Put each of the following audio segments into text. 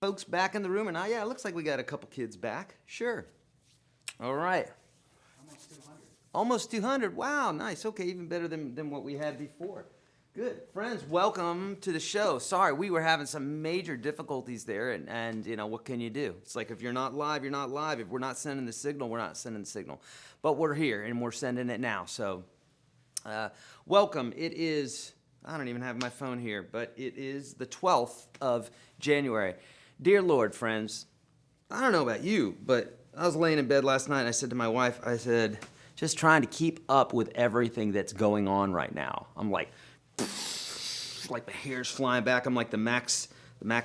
Folks back in the room, and yeah, it looks like we got a couple kids back. Sure. All right. Almost 200. Almost 200. Wow, nice. Okay, even better than what we had before. Good. Friends, welcome to the show. Sorry, we were having some major difficulties there, and you know, what can you do? It's like if you're not live, you're not live. If we're not sending the signal, we're not sending the signal. But we're here, and we're sending it now. So, welcome. It is, I don't even have my phone here, but it is the 12th of January. Dear Lord, friends, I don't know about you, but I was laying in bed last night and I said to my wife, I said, just trying to keep up with everything that's going on right now. I'm like the hair's flying back. I'm like the Max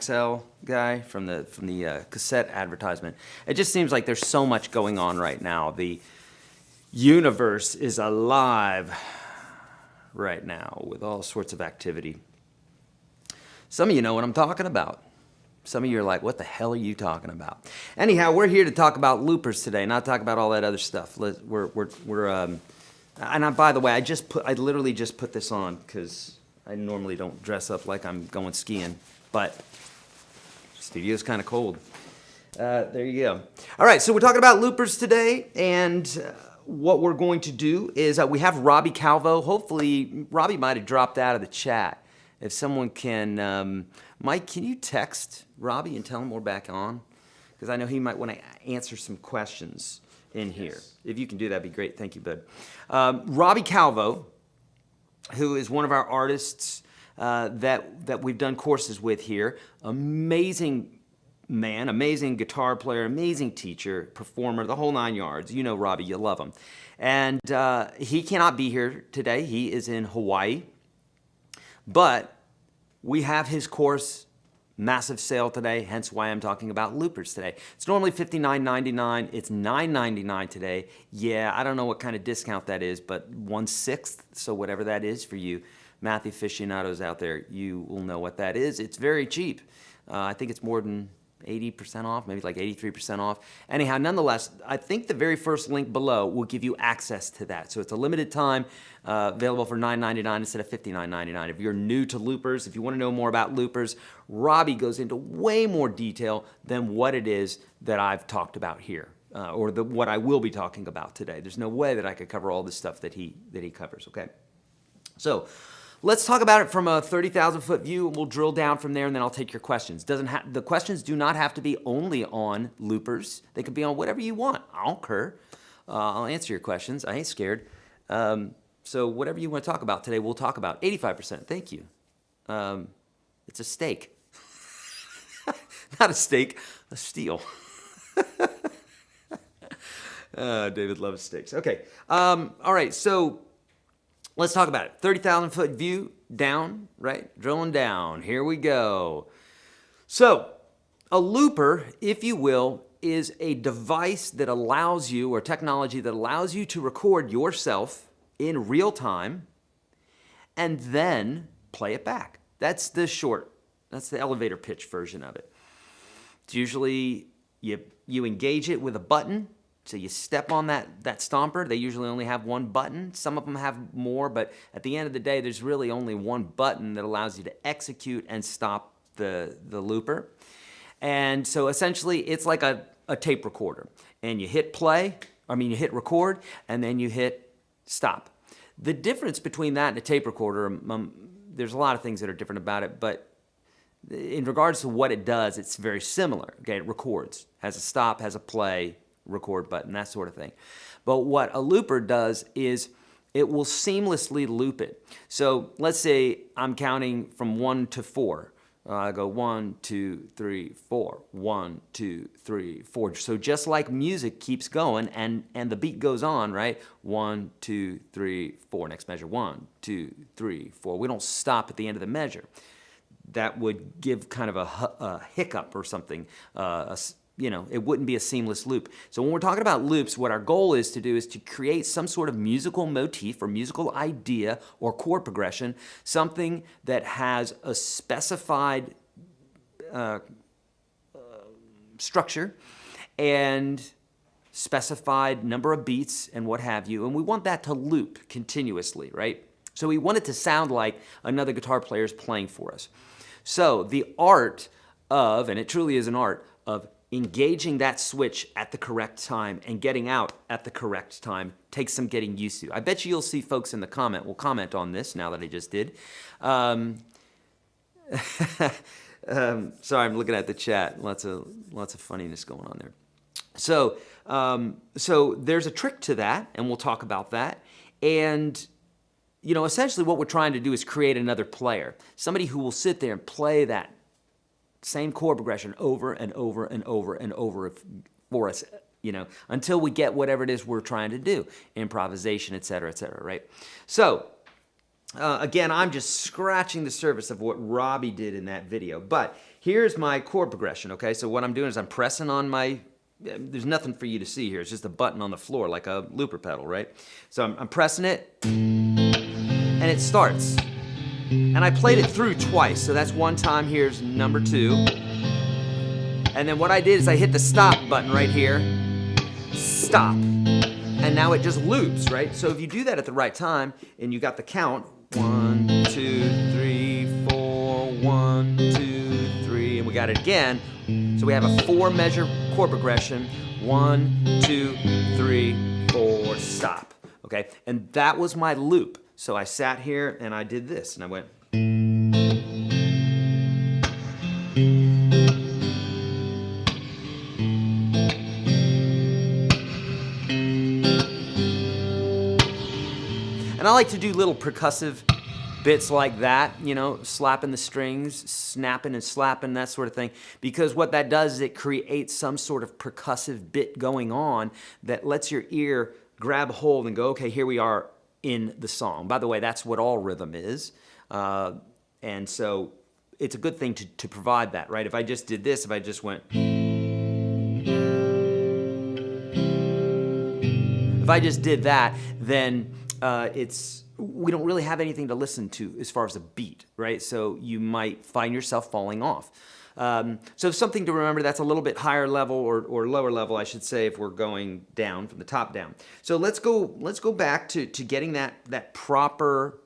L guy from the cassette advertisement. It just seems like there's so much going on right now. The universe is alive right now with all sorts of activity. Some of you know what I'm talking about. Some of you are like, what the hell are you talking about? Anyhow, we're here to talk about loopers today, not talk about all that other stuff. By the way, I literally just put this on because I normally don't dress up like I'm going skiing, but the studio's kind of cold. There you go. All right, so we're talking about loopers today, and what we're going to do is we have Robbie Calvo. Hopefully, Robbie might have dropped out of the chat. If someone can, Mike, can you text Robbie and tell him we're back on? Because I know he might want to answer some questions in here. Yes. If you can do that, would be great. Thank you, bud. Robbie Calvo, who is one of our artists that we've done courses with here. Amazing man, amazing guitar player, amazing teacher, performer, the whole 9 yards. You know Robbie, you love him. And he cannot be here today. He is in Hawaii. But we have his course, massive sale today, hence why I'm talking about loopers today. It's normally $59.99. It's $9.99 today. Yeah, I don't know what kind of discount that is, but 1/6, so whatever that is for you math aficionados out there, you will know what that is. It's very cheap. I think it's more than 80% off, maybe like 83% off. Anyhow, nonetheless, I think the very first link below will give you access to that. So it's a limited time, available for $9.99 instead of $59.99. If you're new to loopers, if you want to know more about loopers, Robbie goes into way more detail than what it is that I've talked about here, or what I will be talking about today. There's no way that I could cover all the stuff that he covers, okay? So let's talk about it from a 30,000-foot view, and we'll drill down from there, and then I'll take your questions. The questions do not have to be only on loopers. They could be on whatever you want. I don't care. I'll answer your questions. I ain't scared. So whatever you want to talk about today, we'll talk about. 85%. Thank you. It's a steak. Not a steak, a steal. David loves steaks. Okay. All right. So let's talk about it. 30,000 foot view down, right? Drilling down. Here we go. So a looper, if you will, is a device that allows you, or technology that allows you to record yourself in real time and then play it back. That's the elevator pitch version of it. It's usually you engage it with a button. So you step on that stomper. They usually only have one button. Some of them have more, but at the end of the day, there's really only one button that allows you to execute and stop the looper. And so essentially, it's like a tape recorder. And you hit you hit record, and then you hit stop. The difference between that and a tape recorder, there's a lot of things that are different about it, but in regards to what it does, it's very similar. Okay, it records, has a stop, has a play, record button, that sort of thing. But what a looper does is it will seamlessly loop it. So let's say I'm counting from 1 to 4. I go 1, 2, 3, 4. 1, 2, 3, 4. So just like music keeps going and the beat goes on, right? 1, 2, 3, 4. Next measure. 1, 2, 3, 4. We don't stop at the end of the measure. That would give kind of a hiccup or something. It wouldn't be a seamless loop. So when we're talking about loops, what our goal is to do is to create some sort of musical motif or musical idea or chord progression, something that has a specified structure and specified number of beats and what have you. And we want that to loop continuously, right? So we want it to sound like another guitar player is playing for us. So the art of, and it truly is an art, of engaging that switch at the correct time and getting out at the correct time takes some getting used to. I bet you'll see folks in the will comment on this now that I just did. Sorry, I'm looking at the chat. Lots of funniness going on there. So there's a trick to that, and we'll talk about that. And essentially what we're trying to do is create another player, somebody who will sit there and play that same chord progression over and over and over and over for us, until we get whatever it is we're trying to do, improvisation, et cetera, right? So, again, I'm just scratching the surface of what Robbie did in that video, but here's my chord progression, okay? So what I'm doing is I'm pressing on there's nothing for you to see here, it's just a button on the floor, like a looper pedal, right? So I'm pressing it, and it starts. And I played it through twice, so that's one time. Here's number 2. And then what I did is I hit the stop button right here. Stop. And now it just loops, right? So if you do that at the right time, and you got the count, 1, 2, 3, 4, 1, 2, 3, and we got it again. So we have a 4 measure chord progression. 1, 2, 3, 4, stop. Okay, and that was my loop. So I sat here and I did this, and I went. And I like to do little percussive bits like that, slapping the strings, snapping and slapping, that sort of thing, because what that does is it creates some sort of percussive bit going on that lets your ear grab hold and go, okay, here we are in the song. By the way, that's what all rhythm is. And so it's a good thing to provide that, right? If I just did this, if I just went... If I just did that, then we don't really have anything to listen to as far as a beat, right? So you might find yourself falling off. So something to remember, that's a little bit higher level or lower level, I should say, if we're going down from the top down. So let's go back to getting that proper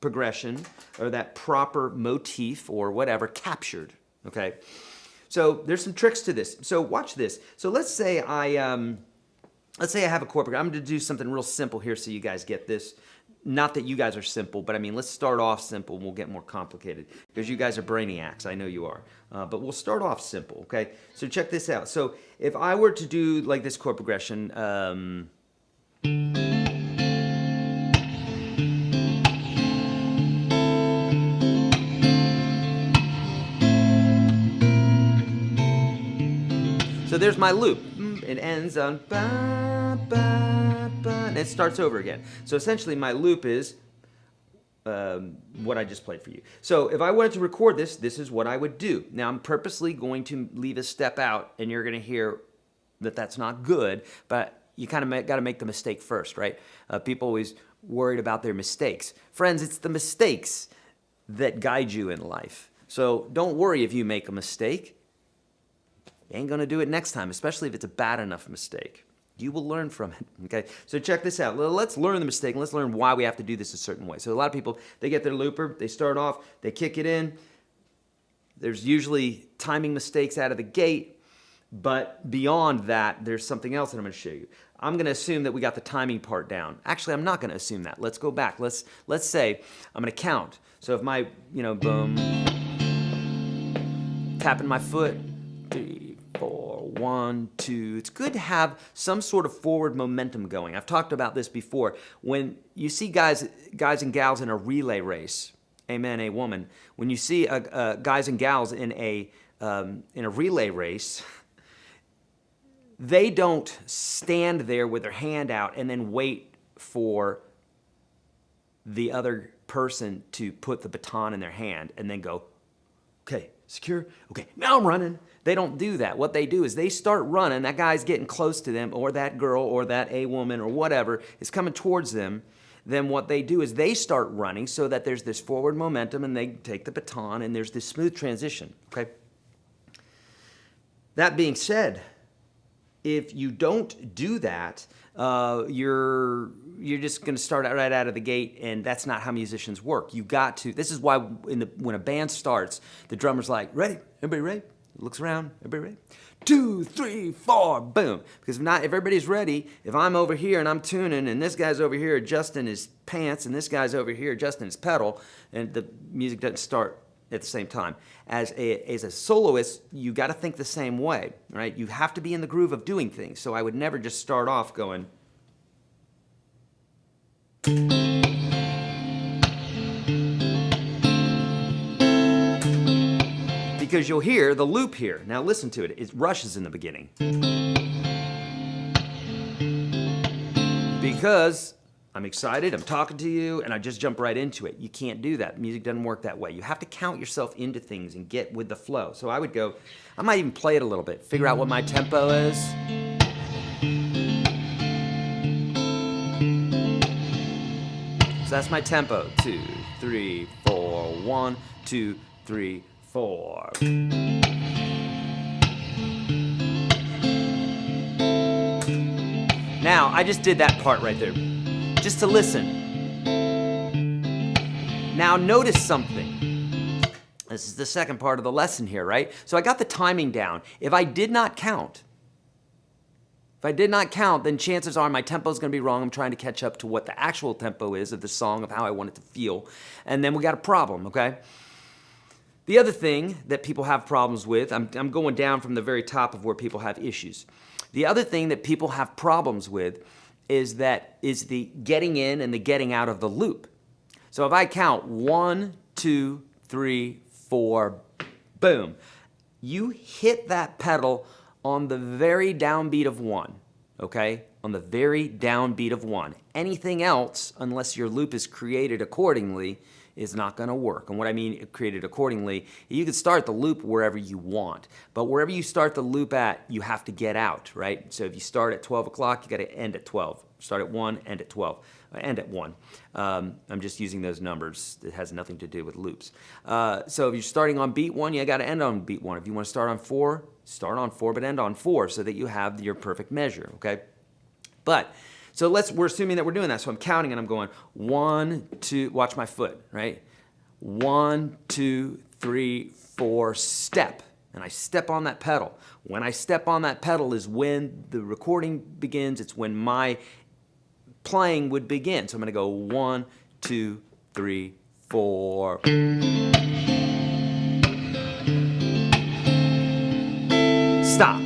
progression or that proper motif or whatever captured. Okay. So there's some tricks to this. So watch this. So let's say I have a chord progression. I'm going to do something real simple here so you guys get this. Not that you guys are simple, but I mean, let's start off simple and we'll get more complicated because you guys are brainiacs. I know you are. But we'll start off simple, okay? So check this out. So if I were to do like this chord progression, So there's my loop. It ends on ba, ba, ba, and it starts over again. So essentially my loop is what I just played for you. So if I wanted to record this, this is what I would do. Now I'm purposely going to leave a step out, and you're going to hear that that's not good, but you kind of got to make the mistake first, right? People always worried about their mistakes. Friends, it's the mistakes that guide you in life. So don't worry if you make a mistake. You ain't going to do it next time, especially if it's a bad enough mistake. You will learn from it, okay? So check this out. Let's learn the mistake, and let's learn why we have to do this a certain way. So a lot of people, they get their looper, they start off, they kick it in. There's usually timing mistakes out of the gate, but beyond that, there's something else that I'm going to show you. I'm going to assume that we got the timing part down. Actually, I'm not going to assume that. Let's go back. Let's say I'm going to count. So if my, boom, tapping my foot, 3, 4, 1, 2. It's good to have some sort of forward momentum going. I've talked about this before. When you see guys and gals in a relay race, amen, a woman. When you see guys and gals in a relay race, they don't stand there with their hand out and then wait for the other person to put the baton in their hand and then go, okay, secure, okay, now I'm running. They don't do that. What they do is they start running. That guy's getting close to them, or that girl or that a woman or whatever is coming towards them. Then what they do is they start running so that there's this forward momentum, and they take the baton, and there's this smooth transition, okay? That being said, if you don't do that, you're just going to start right out of the gate, and that's not how musicians work. You got to. This is why when a band starts, the drummer's like, "Ready? Everybody ready?" Looks around. Everybody ready? 2, 3, 4, boom. Because if everybody's ready, if I'm over here and I'm tuning, and this guy's over here adjusting his pants, and this guy's over here adjusting his pedal, and the music doesn't start at the same time. As a soloist, you got to think the same way, right? You have to be in the groove of doing things. So I would never just start off going. Because you'll hear the loop here. Now listen to it. It rushes in the beginning. Because I'm excited, I'm talking to you, and I just jump right into it. You can't do that. Music doesn't work that way. You have to count yourself into things and get with the flow. So I would go, I might even play it a little bit, figure out what my tempo is. So that's my tempo. 2, 3, 4, 1, 2, 3, 4. Now, I just did that part right there, just to listen. Now, notice something. This is the second part of the lesson here, right? So I got the timing down. If I did not count, then chances are my tempo is going to be wrong. I'm trying to catch up to what the actual tempo is of the song, of how I want it to feel. And then we got a problem, okay? The other thing that people have problems with, I'm going down from the very top of where people have issues. The other thing that people have problems with is the getting in and the getting out of the loop. So if I count 1, 2, 3, 4, boom, you hit that pedal on the very downbeat of 1, okay? On the very downbeat of 1. Anything else, unless your loop is created accordingly, is not going to work. And what I mean created accordingly, you can start the loop wherever you want, but wherever you start the loop at, you have to get out, right? So if you start at 12 o'clock, you got to end at 12. Start at 1, end at 12, end at 1. I'm just using those numbers. It has nothing to do with loops. So if you're starting on beat 1, you got to end on beat 1. If you want to start on 4, start on 4, but end on 4 so that you have your perfect measure, okay? But so we're assuming that we're doing that. So I'm counting and I'm going 1, 2, watch my foot, right? 1, 2, 3, 4, step. And I step on that pedal. When I step on that pedal is when the recording begins. It's when my playing would begin. So I'm going to go 1, 2, 3, 4. Stop.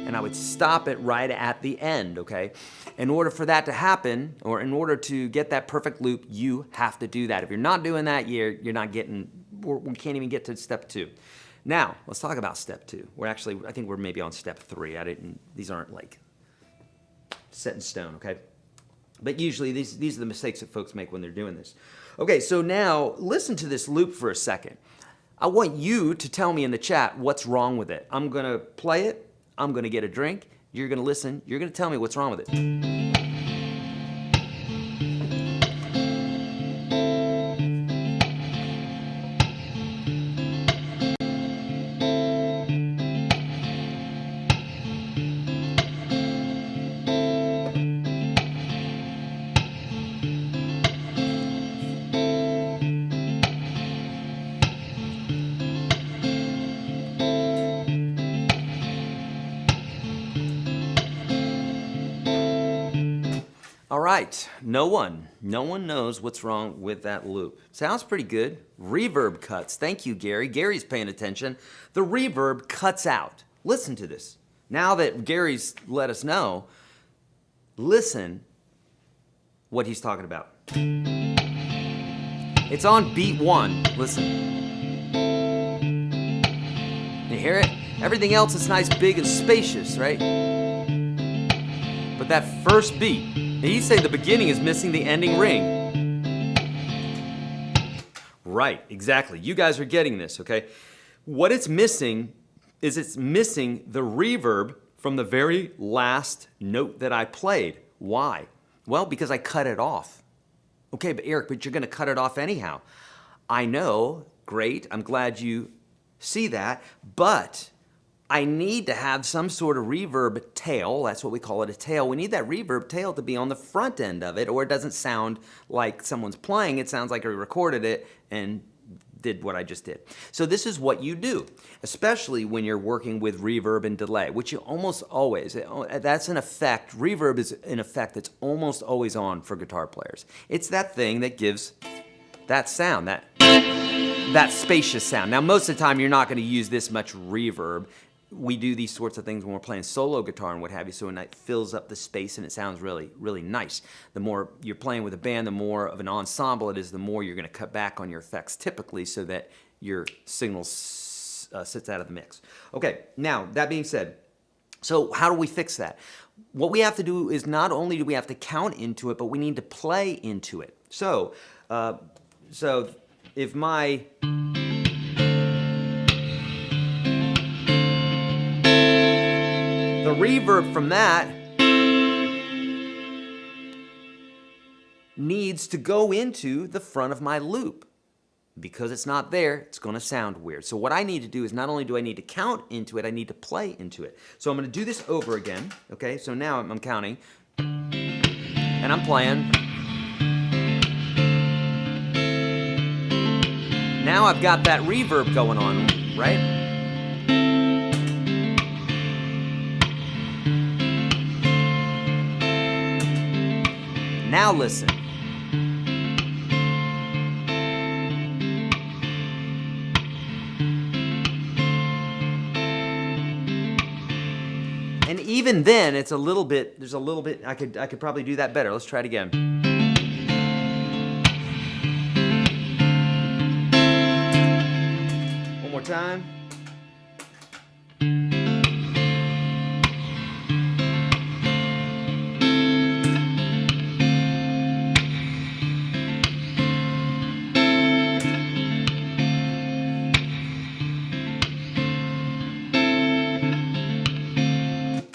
And I would stop it right at the end, okay? In order for that to happen, or in order to get that perfect loop, you have to do that. If you're not doing that, you're not getting, we can't even get to step 2. Now, let's talk about step 2. I think we're maybe on step 3. These aren't like set in stone, okay? But usually these are the mistakes that folks make when they're doing this. Okay, so now listen to this loop for a second. I want you to tell me in the chat what's wrong with it. I'm gonna play it, I'm gonna get a drink, you're gonna listen, you're gonna tell me what's wrong with it. All right, no one knows what's wrong with that loop. Sounds pretty good. Reverb cuts. Thank you, Gary. Gary's paying attention. The reverb cuts out. Listen to this. Now that Gary's let us know, listen what he's talking about. It's on beat 1. Listen. You hear it? Everything else is nice, big, and spacious, right? But that first beat, he's saying the beginning is missing the ending ring. Right, exactly. You guys are getting this, okay? What it's missing is it's missing the reverb from the very last note that I played. Why? Well, because I cut it off. Okay, but Eric, you're gonna cut it off anyhow. I know, great, I'm glad you see that, but I need to have some sort of reverb tail. That's what we call it, a tail. We need that reverb tail to be on the front end of it, or it doesn't sound like someone's playing. It sounds like I recorded it and did what I just did. So this is what you do, especially when you're working with reverb and delay, which you almost always, that's an effect. Reverb is an effect that's almost always on for guitar players. It's that thing that gives that sound, that spacious sound. Now, most of the time, you're not going to use this much reverb. We do these sorts of things when we're playing solo guitar and what have you, so it fills up the space and it sounds really, really nice. The more you're playing with a band, the more of an ensemble it is, the more you're going to cut back on your effects typically so that your signal sits out of the mix. Okay, now, that being said, so how do we fix that? What we have to do is not only do we have to count into it, but we need to play into it. So if my... The reverb from that needs to go into the front of my loop. Because it's not there, it's going to sound weird. So what I need to do is not only do I need to count into it, I need to play into it. So I'm going to do this over again. Okay, so now I'm counting. And I'm playing. Now I've got that reverb going on, right? Now listen. And even then, it's a little bit, there's a little bit, I could probably do that better. Let's try it again. One more time.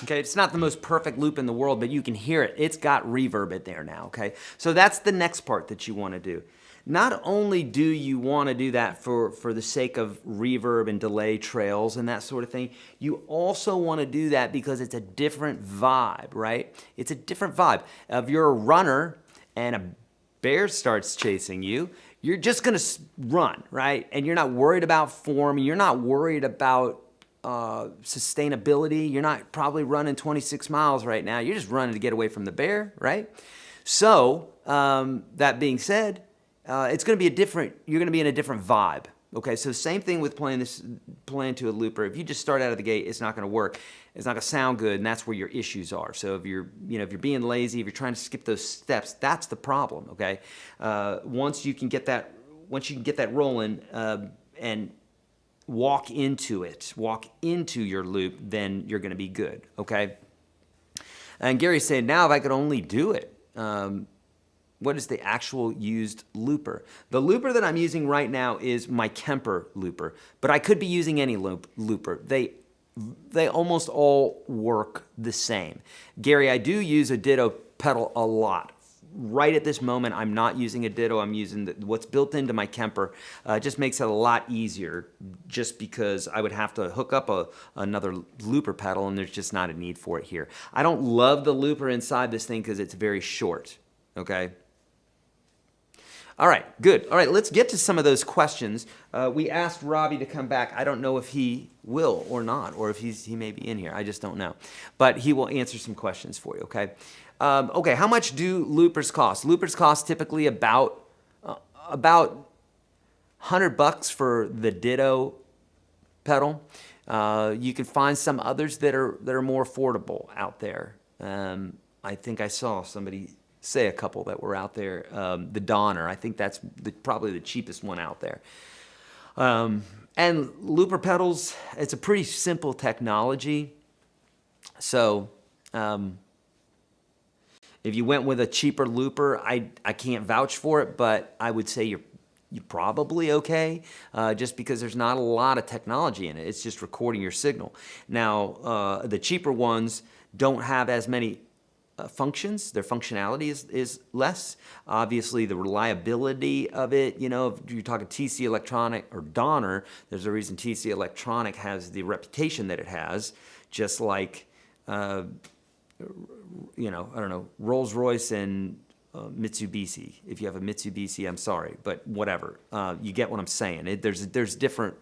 Okay, it's not the most perfect loop in the world, but you can hear it. It's got reverb in there now, okay? So that's the next part that you want to do. Not only do you want to do that for the sake of reverb and delay trails and that sort of thing, you also want to do that because it's a different vibe, right? It's a different vibe. If you're a runner and a bear starts chasing you, you're just going to run, right? And you're not worried about form. You're not worried about sustainability. You're not probably running 26 miles right now. You're just running to get away from the bear, right? So that being said, it's going to be you're going to be in a different vibe. Okay, so same thing with playing to a looper. If you just start out of the gate, it's not going to work. It's not going to sound good, and that's where your issues are. So if you're being lazy, if you're trying to skip those steps, that's the problem. Okay, once you can get that rolling, and walk into it, walk into your loop, then you're going to be good, okay? And Gary said, now if I could only do it, what is the actual used looper? The looper that I'm using right now is my Kemper looper, but I could be using any looper. They almost all work the same. Gary, I do use a ditto pedal a lot. Right at this moment, I'm not using a ditto. I'm using what's built into my Kemper. Just makes it a lot easier just because I would have to hook up another looper pedal, and there's just not a need for it here. I don't love the looper inside this thing because it's very short, okay? All right, good. All right, let's get to some of those questions. We asked Robbie to come back. I don't know if he will or not, or if he may be in here. I just don't know. But he will answer some questions for you, okay? Okay, how much do loopers cost? Loopers cost typically about $100 for the ditto pedal. You can find some others that are more affordable out there. I think I saw somebody say a couple that were out there. The Donner, I think that's probably the cheapest one out there. And looper pedals, it's a pretty simple technology. So if you went with a cheaper looper, I can't vouch for it, but I would say you're probably okay, just because there's not a lot of technology in it. It's just recording your signal. Now, the cheaper ones don't have as many functions. Their functionality is less. Obviously, the reliability of it, you know, if you're talking TC Electronic or Donner, there's a reason TC Electronic has the reputation that it has, just like, you know, I don't know, Rolls-Royce and Mitsubishi. If you have a Mitsubishi, I'm sorry, but whatever. You get what I'm saying. There's different,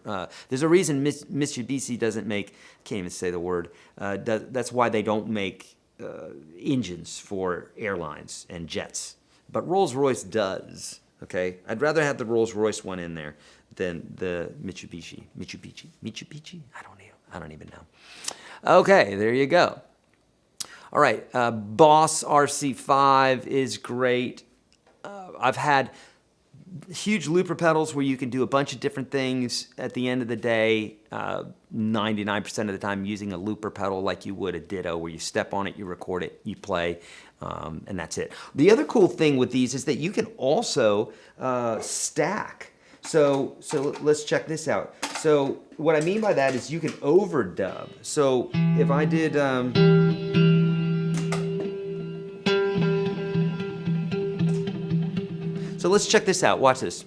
there's a reason Mitsubishi doesn't make, I can't even say the word, that's why they don't make engines for airlines and jets. But Rolls-Royce does, okay? I'd rather have the Rolls-Royce one in there than the Mitsubishi. Mitsubishi? I don't even know. Okay, there you go. All right, Boss RC5 is great. I've had huge looper pedals where you can do a bunch of different things. At the end of the day, 99% of the time using a looper pedal like you would a ditto, where you step on it, you record it, you play, and that's it. The other cool thing with these is that you can also stack. So let's check this out. So what I mean by that is you can overdub. So if I did... So let's check this out. Watch this.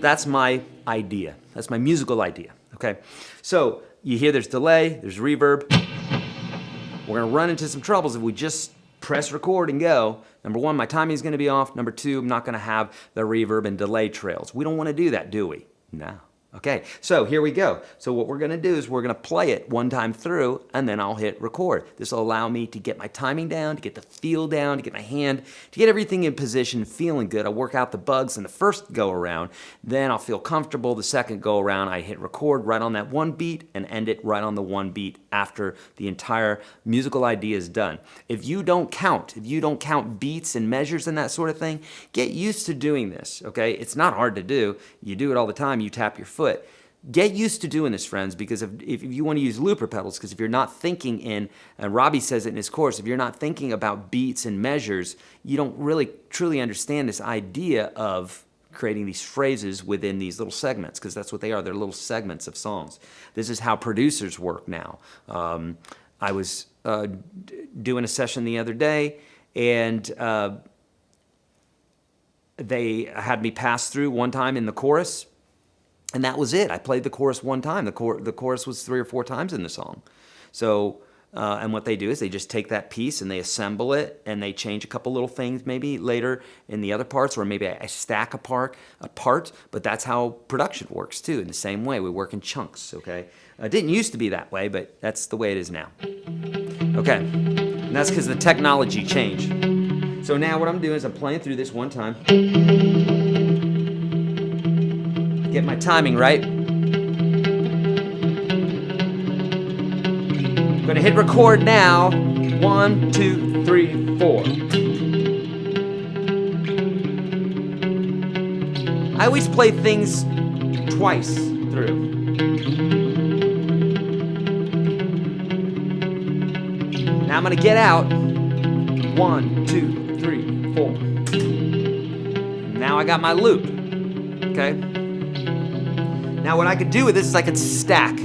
That's my idea. That's my musical idea. Okay. So you hear there's delay, there's reverb. We're gonna run into some troubles if we just press record and go. Number one, my timing is gonna be off. Number two, I'm not gonna have the reverb and delay trails. We don't wanna do that, do we? No. Okay, so here we go. So what we're gonna do is we're gonna play it one time through, and then I'll hit record. This will allow me to get my timing down, to get the feel down, to get my hand, to get everything in position, feeling good. I'll work out the bugs in the first go around, then I'll feel comfortable the second go around. I hit record right on that one beat and end it right on the one beat after the entire musical idea is done. If you don't count beats and measures and that sort of thing, get used to doing this, okay? It's not hard to do. You do it all the time, you tap your foot. Get used to doing this, friends, because if you want to use looper pedals, because if you're not thinking in, and Robbie says it in his course, if you're not thinking about beats and measures, you don't really truly understand this idea of creating these phrases within these little segments, because that's what they are. They're little segments of songs. This is how producers work now. I was doing a session the other day, and they had me pass through one time in the chorus, and that was it. I played the chorus one time. The chorus was 3 or 4 times in the song. So, and what they do is they just take that piece and they assemble it, and they change a couple little things maybe later in the other parts, or maybe I stack a part, but that's how production works too. In the same way, we work in chunks, okay? It didn't used to be that way, but that's the way it is now. Okay, and that's because the technology changed. So now what I'm doing is I'm playing through this one time. Get my timing right. I'm gonna hit record now. 1, 2, 3, 4. I always play things twice through. Now I'm gonna get out. 1, 2, 3, 4. Now I got my loop, okay? Now what I could do with this is I could stack.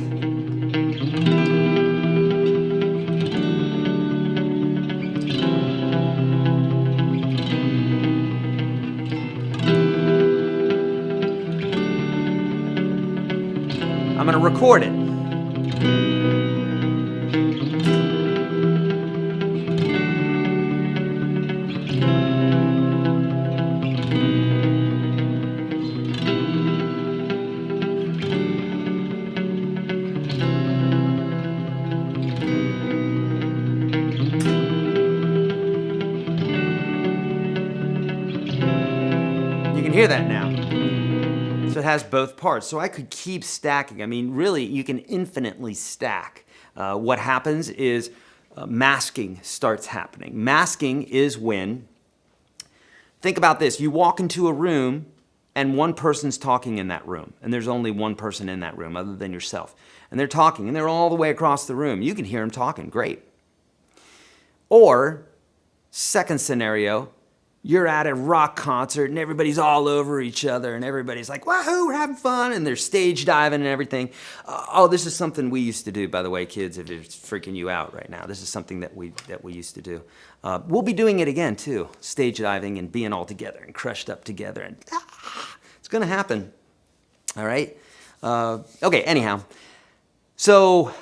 I'm gonna record it. You can hear that now. So it has both parts. So I could keep stacking. I mean, really, you can infinitely stack. What happens is masking starts happening. Masking is when, think about this, you walk into a room and one person's talking in that room, and there's only one person in that room other than yourself. And they're talking, and they're all the way across the room. You can hear them talking, great. Or, second scenario, you're at a rock concert and everybody's all over each other and everybody's like, wahoo, we're having fun, and they're stage diving and everything. Oh, this is something we used to do, by the way, kids, if it's freaking you out right now. This is something that we used to do. We'll be doing it again too, stage diving and being all together and crushed up together, and it's gonna happen, all right? Okay, anyhow, so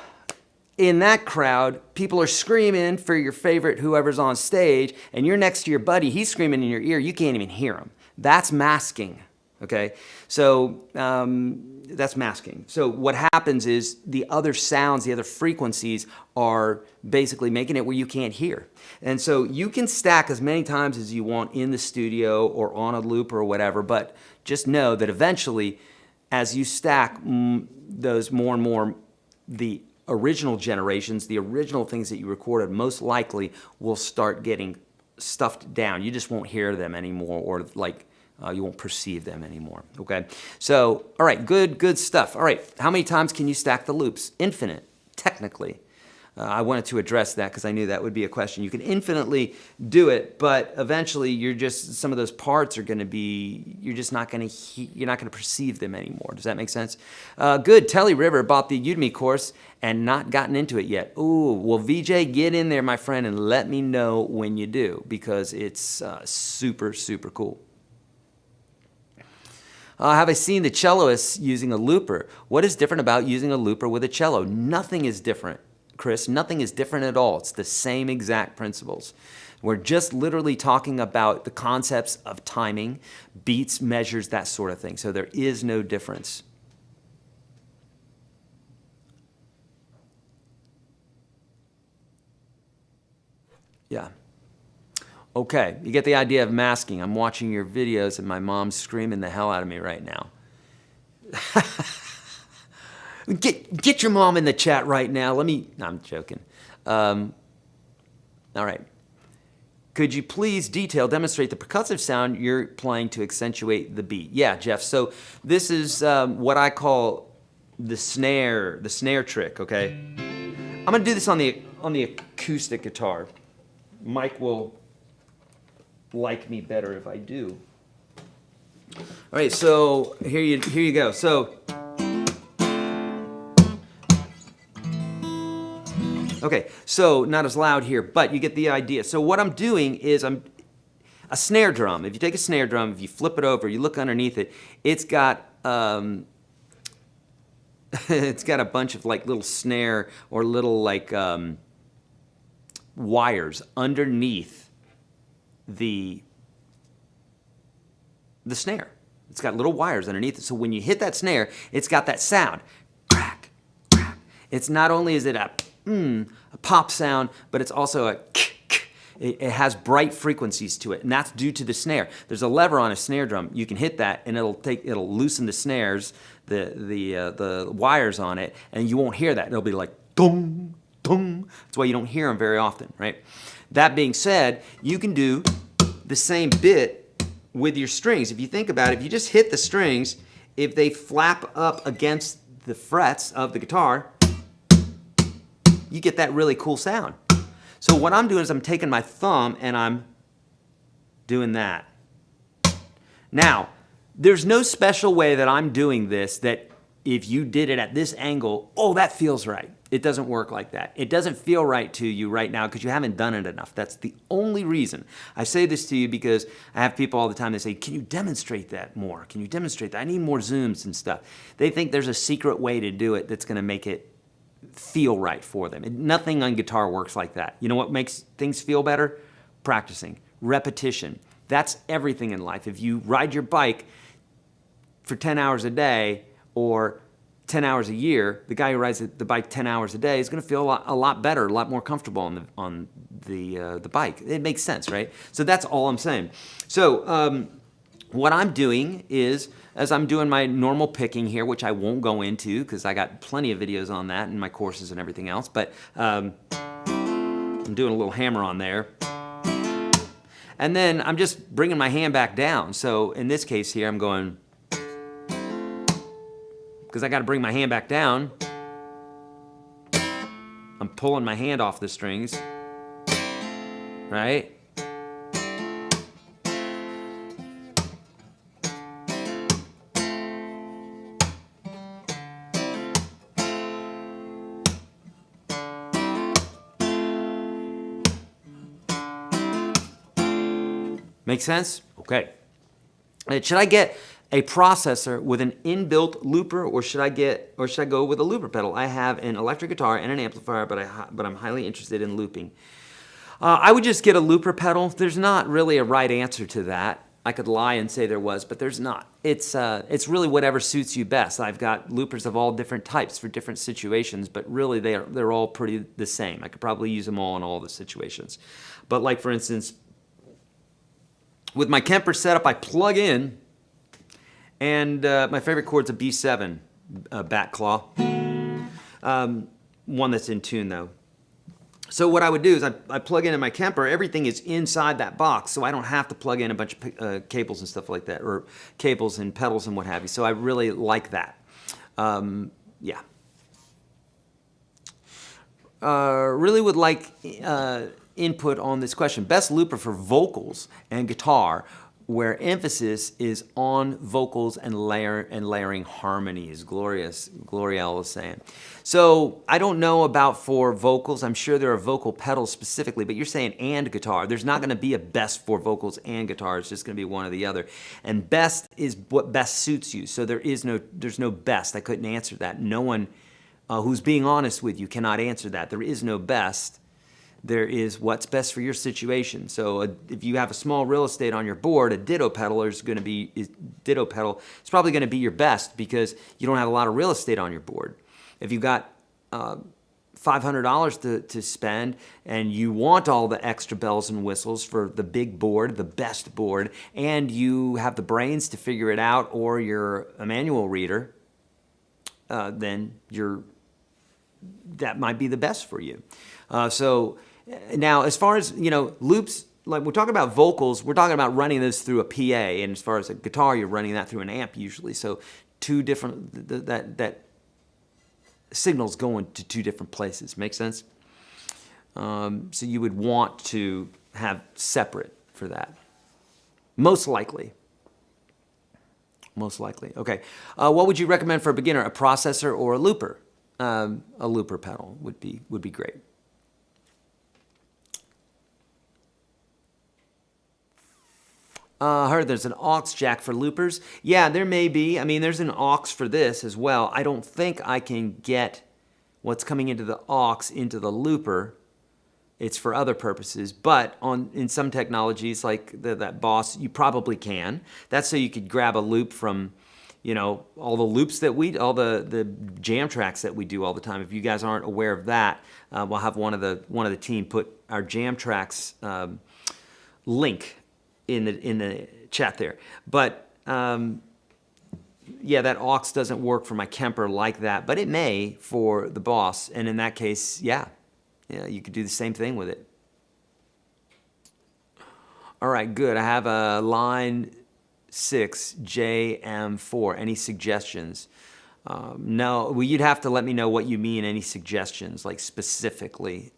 in that crowd, people are screaming for your favorite, whoever's on stage, and you're next to your buddy, he's screaming in your ear, you can't even hear him. That's masking, okay? So that's masking. So what happens is the other sounds, the other frequencies are basically making it where you can't hear. And so you can stack as many times as you want in the studio or on a loop or whatever, but just know that eventually, as you stack those more and more, the original generations, the original things that you recorded most likely will start getting stuffed down. You just won't hear them anymore, or like you won't perceive them anymore, okay? So, all right, good stuff. All right, how many times can you stack the loops? Infinite, technically. I wanted to address that because I knew that would be a question. You can infinitely do it, but eventually you're just, some of those parts are going to be, you're just not going to, you're not going to perceive them anymore. Does that make sense? Good. Telly River bought the Udemy course and not gotten into it yet. Ooh, well, VJ, get in there, my friend, and let me know when you do, because it's super, super cool. Have I seen the celloists using a looper? What is different about using a looper with a cello? Nothing is different, Chris. Nothing is different at all. It's the same exact principles. We're just literally talking about the concepts of timing, beats, measures, that sort of thing. So there is no difference. Yeah. Okay, you get the idea of masking. I'm watching your videos and my mom's screaming the hell out of me right now. Get your mom in the chat right now. No, I'm joking. All right. Could you please demonstrate the percussive sound you're playing to accentuate the beat? Yeah, Jeff. So this is what I call the snare trick, okay? I'm gonna do this on the acoustic guitar. Mike will like me better if I do. All right, so here you go. So, okay, so not as loud here, but you get the idea. So what I'm doing is a snare drum. If you take a snare drum, if you flip it over, you look underneath it, it's got it's got a bunch of like little snare or little like wires underneath the snare. It's got little wires underneath it. So when you hit that snare, it's got that sound. Crack, crack. It's not only is it a pop sound, but it's also a it has bright frequencies to it, and that's due to the snare. There's a lever on a snare drum. You can hit that, and it'll loosen the snares, the wires on it, and you won't hear that. It'll be like dong, boom. That's why you don't hear them very often, right? That being said, you can do the same bit with your strings. If you think about it, if you just hit the strings, if they flap up against the frets of the guitar, you get that really cool sound. So what I'm doing is I'm taking my thumb and I'm doing that. Now, there's no special way that I'm doing this that if you did it at this angle, oh, that feels right. It doesn't work like that. It doesn't feel right to you right now because you haven't done it enough. That's the only reason. I say this to you because I have people all the time that say, can you demonstrate that more? Can you demonstrate that? I need more zooms and stuff. They think there's a secret way to do it that's going to make it feel right for them. And nothing on guitar works like that. You know what makes things feel better? Practicing, repetition. That's everything in life. If you ride your bike for 10 hours a day or 10 hours a year, the guy who rides the bike 10 hours a day is going to feel a lot better, a lot more comfortable on the bike. It makes sense, right? So that's all I'm saying. So what I'm doing is, as I'm doing my normal picking here, which I won't go into because I got plenty of videos on that in my courses and everything else, but I'm doing a little hammer on there. And then I'm just bringing my hand back down. So in this case here, I'm going, because I got to bring my hand back down. I'm pulling my hand off the strings, right? Make sense? Okay. Should I get a processor with an inbuilt looper, or should I go with a looper pedal? I have an electric guitar and an amplifier, but I'm highly interested in looping. I would just get a looper pedal. There's not really a right answer to that. I could lie and say there was, but there's not. It's really whatever suits you best. I've got loopers of all different types for different situations, but really they're all pretty the same. I could probably use them all in all the situations. But like for instance, with my Kemper setup, I plug in, and my favorite chord's a B7 back claw, one that's in tune though. So what I would do is I plug into my Kemper. Everything is inside that box, so I don't have to plug in a bunch of cables and stuff like that, or cables and pedals and what have you. So I really like that. Yeah. Really would like input on this question. Best looper for vocals and guitar, where emphasis is on vocals and layering harmonies. Gloriel is saying. So I don't know about for vocals. I'm sure there are vocal pedals specifically, but you're saying and guitar. There's not going to be a best for vocals and guitar. It's just going to be one or the other. And best is what best suits you. So there's no best. I couldn't answer that. No one who's being honest with you cannot answer that. There is no best. There is what's best for your situation. So if you have a small real estate on your board, a ditto pedal is probably going to be your best because you don't have a lot of real estate on your board. If you've got $500 to spend and you want all the extra bells and whistles for the big board, the best board, and you have the brains to figure it out, or you're a manual reader, then that might be the best for you. So now, as far as, loops, like we're talking about vocals, we're talking about running this through a PA, and as far as a guitar, you're running that through an amp usually. So two different, that signal's going to two different places. Make sense? So you would want to have separate for that. Most likely. Most likely. Okay. What would you recommend for a beginner? A processor or a looper? A looper pedal would be great. I heard there's an aux jack for loopers. Yeah, there may be. I mean, there's an aux for this as well. I don't think I can get what's coming into the aux into the looper. It's for other purposes, but in some technologies like that Boss, you probably can. That's so you could grab a loop from, all the loops that all the jam tracks that we do all the time. If you guys aren't aware of that, we'll have one of the team put our jam tracks link in the chat there. But yeah, that aux doesn't work for my Kemper like that, but it may for the Boss. And in that case, yeah, Yeah, you could do the same thing with it. All right, good. I have a line 6, JM4. Any suggestions? No, well, you'd have to let me know what you mean, any suggestions, like specifically,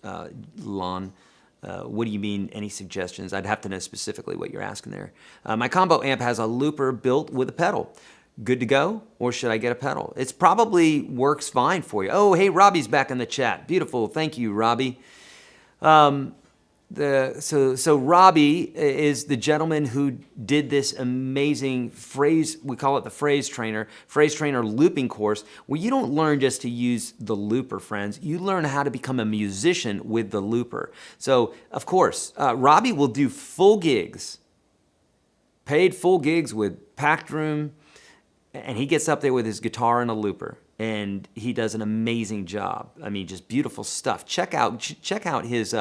Lon. What do you mean, any suggestions? I'd have to know specifically what you're asking there. My combo amp has a looper built with a pedal. Good to go, or should I get a pedal? It's probably works fine for you. Oh, hey, Robbie's back in the chat. Beautiful, thank you, Robbie. So Robbie is the gentleman who did this amazing phrase, we call it the phrase trainer looping course, where you don't learn just to use the looper, friends. You learn how to become a musician with the looper. So, of course, Robbie will do full gigs, paid full gigs with packed room, and he gets up there with his guitar and a looper, and he does an amazing job. I mean, just beautiful stuff. Check out his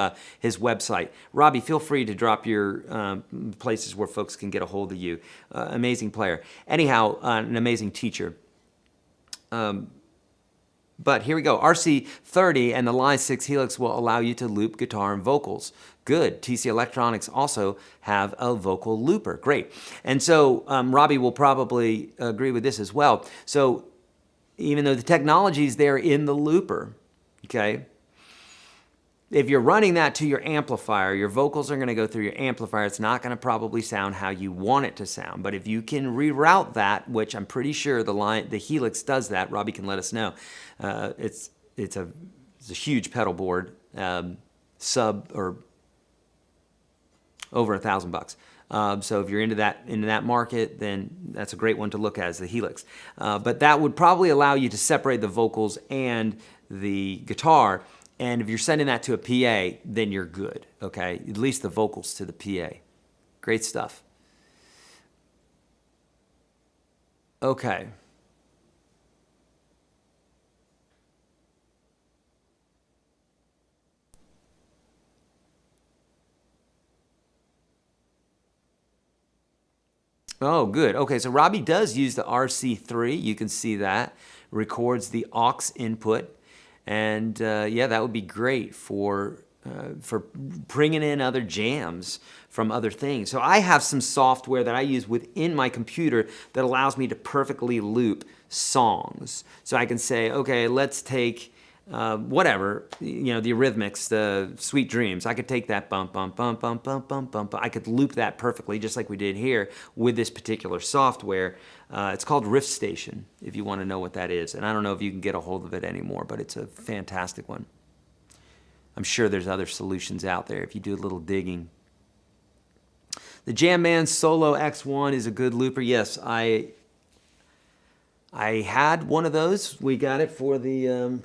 website. Robbie, feel free to drop your places where folks can get a hold of you. Amazing player. Anyhow, an amazing teacher. But here we go. RC30 and the Line 6 Helix will allow you to loop guitar and vocals. Good. TC Electronics also have a vocal looper. Great. And so Robbie will probably agree with this as well. So even though the technology is there in the looper, okay, if you're running that to your amplifier, your vocals are going to go through your amplifier. It's not going to probably sound how you want it to sound. But if you can reroute that, which I'm pretty sure the Helix does that, Robbie can let us know. It's a huge pedal board, sub or over $1,000. So if you're into that market, then that's a great one to look at, is the Helix. But that would probably allow you to separate the vocals and the guitar. And if you're sending that to a PA, then you're good, okay? At least the vocals to the PA. Great stuff. Okay. Oh, good. Okay, so Robbie does use the RC3. You can see that. Records the aux input. And yeah, that would be great for bringing in other jams from other things. So I have some software that I use within my computer that allows me to perfectly loop songs. So I can say, okay, let's take whatever, you know, the Eurythmics, the Sweet Dreams. I could take that bump, bump, bump, bump, bump, bump, bump. I could loop that perfectly, just like we did here with this particular software. It's called Riff Station, if you want to know what that is. And I don't know if you can get a hold of it anymore, but it's a fantastic one. I'm sure there's other solutions out there if you do a little digging. The Jamman Solo X1 is a good looper. Yes, I had one of those. We got it for the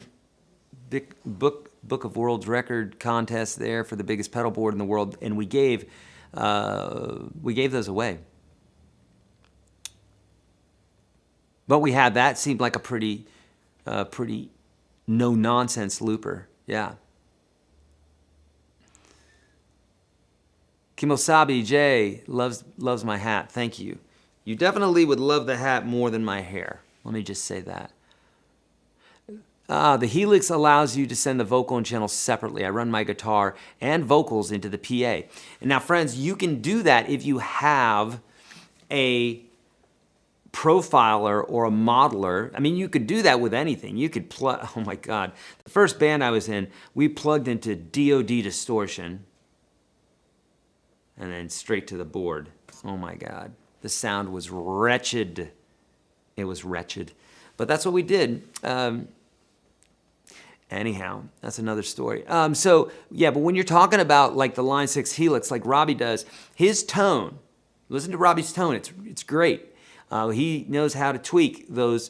big Book of World Record contest there for the biggest pedal board in the world, and we gave those away. But we had that. Seemed like a pretty no-nonsense looper. Yeah. Kimosabi J loves my hat. Thank you. You definitely would love the hat more than my hair. Let me just say that. The Helix allows you to send the vocal and channels separately. I run my guitar and vocals into the PA. And now, friends, you can do that if you have a profiler or a modeler. I mean, you could do that with anything. You could plug, oh my God. The first band I was in, we plugged into DOD distortion and then straight to the board. Oh my God. The sound was wretched. It was wretched. But that's what we did. Anyhow, that's another story. So, yeah, but when you're talking about like the Line 6 Helix, like Robbie does, his tone, listen to Robbie's tone, it's great. He knows how to tweak those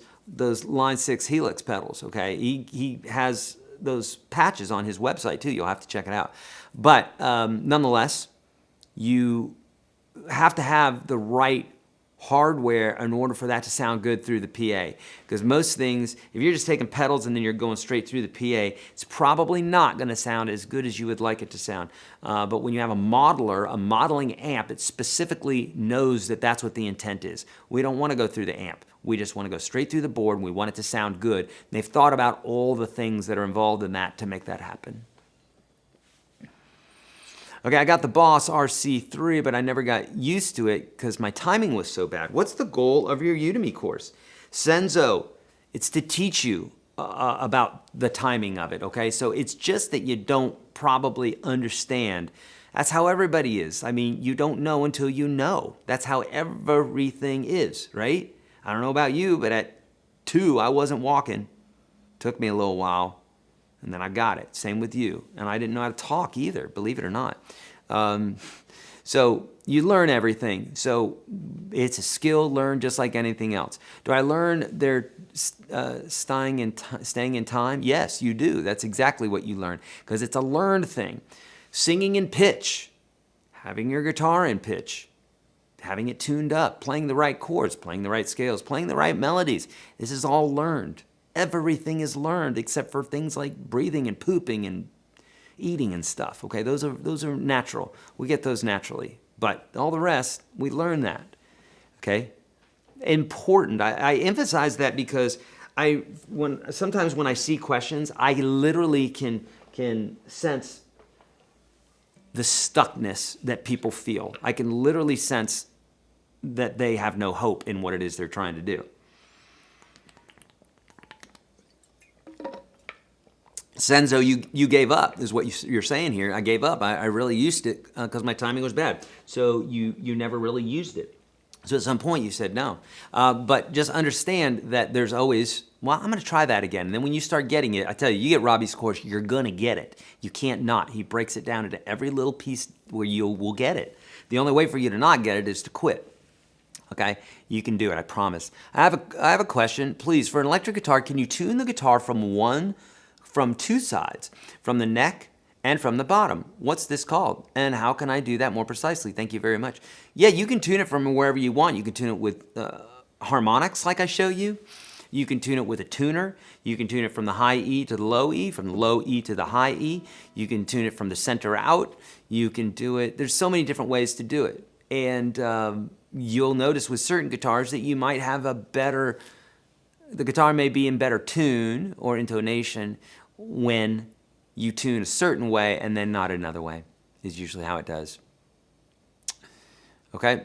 Line 6 Helix pedals, okay? He has those patches on his website too. You'll have to check it out. But nonetheless, you have to have the right hardware in order for that to sound good through the PA. Because most things, if you're just taking pedals and then you're going straight through the PA, it's probably not going to sound as good as you would like it to sound. But when you have a modeler, a modeling amp, it specifically knows that that's what the intent is. We don't want to go through the amp. We just want to go straight through the board and we want it to sound good. And they've thought about all the things that are involved in that to make that happen. Okay, I got the Boss RC3, but I never got used to it because my timing was so bad. What's the goal of your Udemy course? Senzo, it's to teach you about the timing of it, okay? So it's just that you don't probably understand. That's how everybody is. I mean, you don't know until you know. That's how everything is, right? I don't know about you, but at 2, I wasn't walking. Took me a little while, and then I got it. Same with you. And I didn't know how to talk either, believe it or not. So you learn everything. So it's a skill learned just like anything else. Do I learn their staying in time? Yes, you do. That's exactly what you learn because it's a learned thing. Singing in pitch, having your guitar in pitch, having it tuned up, playing the right chords, playing the right scales, playing the right melodies. This is all learned. Everything is learned except for things like breathing and pooping and eating and stuff. Okay, those are natural. We get those naturally. But all the rest, we learn that. Okay? Important. I emphasize that because sometimes when I see questions, I literally can sense the stuckness that people feel. I can literally sense that they have no hope in what it is they're trying to do. Senzo, you gave up, is what you're saying here. I gave up. I really used it because my timing was bad. So you never really used it. So at some point you said no. But just understand that there's always, well, I'm going to try that again. And then when you start getting it, I tell you, you get Robbie's course, you're going to get it. You can't not. He breaks it down into every little piece where you will get it. The only way for you to not get it is to quit. Okay? You can do it, I promise. I have a question. Please, for an electric guitar, can you tune the guitar from 2 sides, from the neck and from the bottom? What's this called? And how can I do that more precisely? Thank you very much. Yeah, you can tune it from wherever you want. You can tune it with harmonics like I show you. You can tune it with a tuner. You can tune it from the high E to the low E, from the low E to the high E. You can tune it from the center out. You can do it. There's so many different ways to do it. And you'll notice with certain guitars that you might have the guitar may be in better tune or intonation when you tune a certain way and then not another way, is usually how it does. Okay?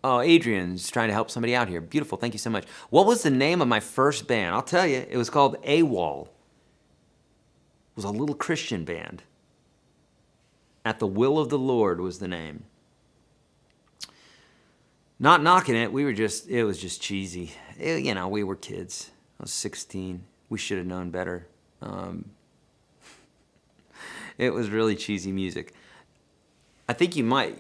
Oh, Adrian's trying to help somebody out here. Beautiful, thank you so much. What was the name of my first band? I'll tell you, it was called AWOL. It was a little Christian band. At the Will of the Lord was the name. Not knocking it, it was just cheesy. We were kids. I was 16. We should have known better. It was really cheesy music. I think I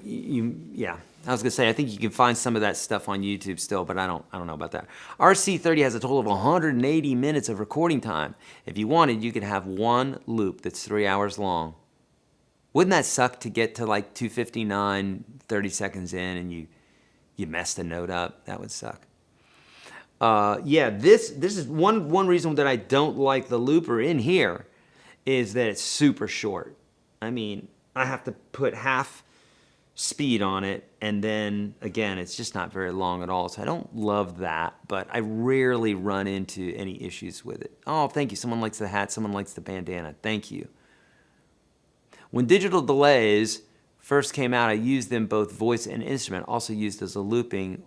was gonna say, I think you can find some of that stuff on YouTube still, but I don't know about that. RC30 has a total of 180 minutes of recording time. If you wanted, you could have one loop that's 3 hours long. Wouldn't that suck to get to like 2:59, 30 seconds in, and you messed a note up? That would suck. This is one reason that I don't like the looper in here is that it's super short. I mean, I have to put half speed on it, and then again, it's just not very long at all. So I don't love that, but I rarely run into any issues with it. Oh, thank you. Someone likes the hat. Someone likes the bandana. Thank you. When digital delays first came out, I used them both voice and instrument, also used as a looping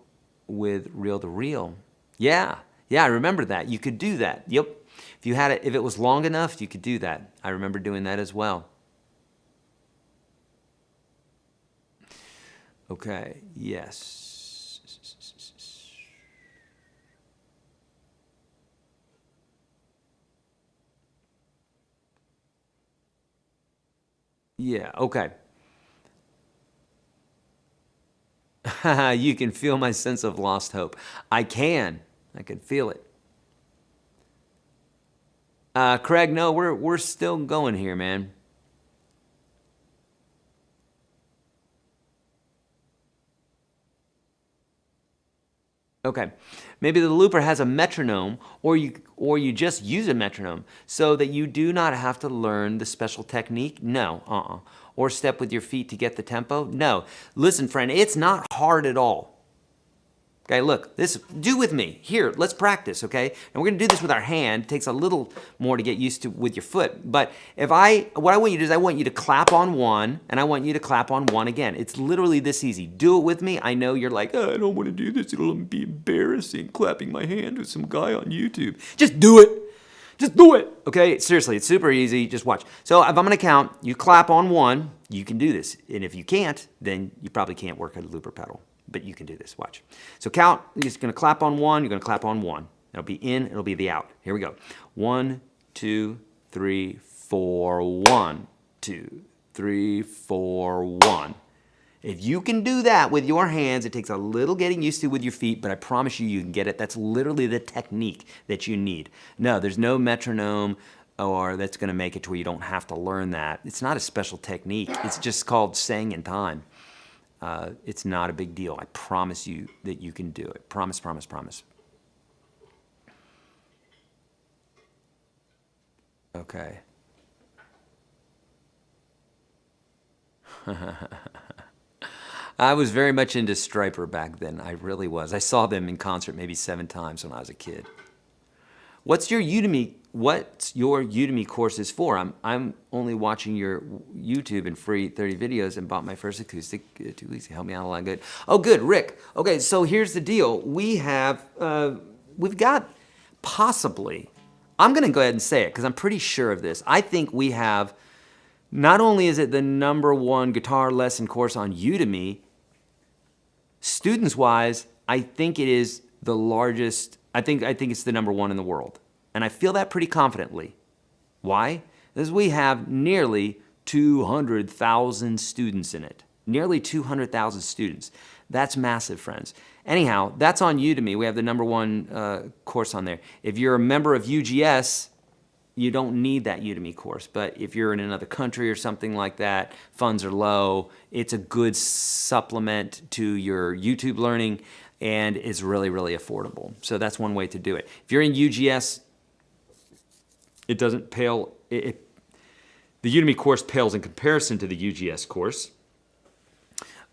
with reel-to-reel. Yeah, I remember that. You could do that. Yep. If it was long enough, you could do that. I remember doing that as well. Okay, yes. Yeah, okay. You can feel my sense of lost hope. I can feel it. Craig, no, we're still going here, man. Okay, maybe the looper has a metronome, or you just use a metronome so that you do not have to learn the special technique. No, or step with your feet to get the tempo. No, listen, friend, it's not hard at all. Okay, look, do with me. Here, let's practice, okay? And we're gonna do this with our hand. It takes a little more to get used to with your foot. But what I want you to do is I want you to clap on one, and I want you to clap on one again. It's literally this easy. Do it with me. I know you're like, oh, I don't wanna do this. It'll be embarrassing, clapping my hand with some guy on YouTube. Just do it. Just do it, okay? Seriously, it's super easy. Just watch. So if I'm gonna count, you clap on one, you can do this. And if you can't, then you probably can't work at a looper pedal. But you can do this, watch. So count, you're just gonna clap on one, you're gonna clap on one. It'll be in, it'll be the out. Here we go. 1, 2, 3, 4, 1, 2, 3, 4, 1. If you can do that with your hands, it takes a little getting used to with your feet, but I promise you, you can get it. That's literally the technique that you need. No, there's no metronome or that's gonna make it to where you don't have to learn that. It's not a special technique. It's just called saying in time. It's not a big deal. I promise you that you can do it. Promise, promise, promise. Okay. I was very much into Striper back then. I really was. I saw them in concert maybe 7 times when I was a kid. What's your Udemy courses for? I'm only watching your YouTube and free 30 videos and bought my first acoustic 2 weeks. Help me out a lot. Good. Oh, good, Rick. Okay, so here's the deal. We've got possibly, I'm gonna go ahead and say it because I'm pretty sure of this. I think we have, not only is it the #1 guitar lesson course on Udemy, students-wise, I think it is the largest. I think it's the #1 in the world. And I feel that pretty confidently. Why? Because we have nearly 200,000 students in it. Nearly 200,000 students. That's massive, friends. Anyhow, that's on Udemy. We have the #1 course on there. If you're a member of UGS, you don't need that Udemy course. But if you're in another country or something like that, funds are low, it's a good supplement to your YouTube learning, and it's really, really affordable. So that's one way to do it. If you're in UGS, it doesn't pale, the Udemy course pales in comparison to the UGS course,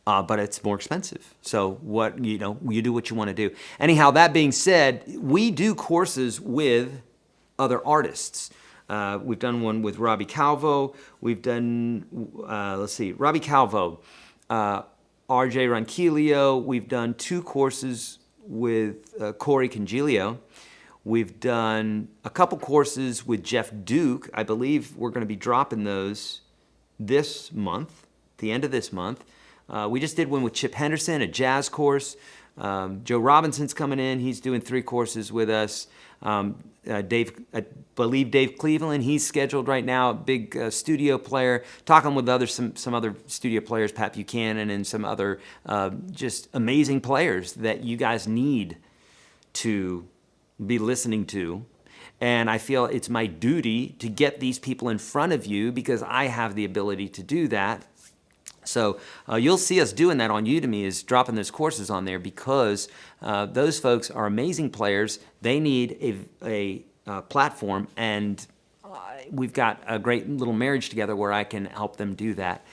but it's more expensive. So you do what you want to do. Anyhow, that being said, we do courses with other artists. We've done one with Robbie Calvo. We've done, Robbie Calvo, RJ Ronquillo. We've done 2 courses with Corey Congilio. We've done a couple courses with Jeff Duke. I believe we're going to be dropping those this month, the end of this month. We just did one with Chip Henderson, a jazz course. Joe Robinson's coming in. He's doing 3 courses with us. I believe Dave Cleveland, he's scheduled right now, a big studio player, talking with some other studio players, Pat Buchanan and some other just amazing players that you guys need to be listening to. And I feel it's my duty to get these people in front of you because I have the ability to do that. So you'll see us doing that on Udemy, is dropping those courses on there because those folks are amazing players. They need a platform, and we've got a great little marriage together where I can help them do that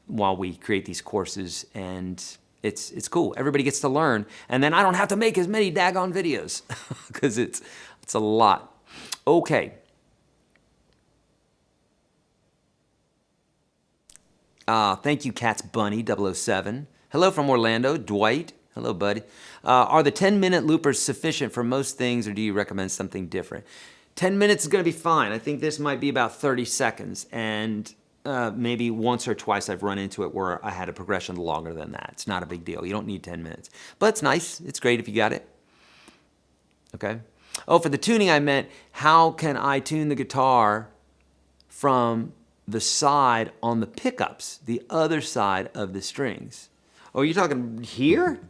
while we create these courses, and it's cool. Everybody gets to learn, and then I don't have to make as many daggone videos because it's a lot. Okay. Thank you, Cat's Bunny 007. Hello from Orlando, Dwight. Hello, buddy. Are the 10-minute loopers sufficient for most things, or do you recommend something different? 10 minutes is going to be fine. I think this might be about 30 seconds, and maybe once or twice I've run into it where I had a progression longer than that. It's not a big deal. You don't need 10 minutes. But it's nice. It's great if you got it. Okay. Oh, for the tuning I meant, how can I tune the guitar from the side on the pickups, the other side of the strings? Oh, you're talking here?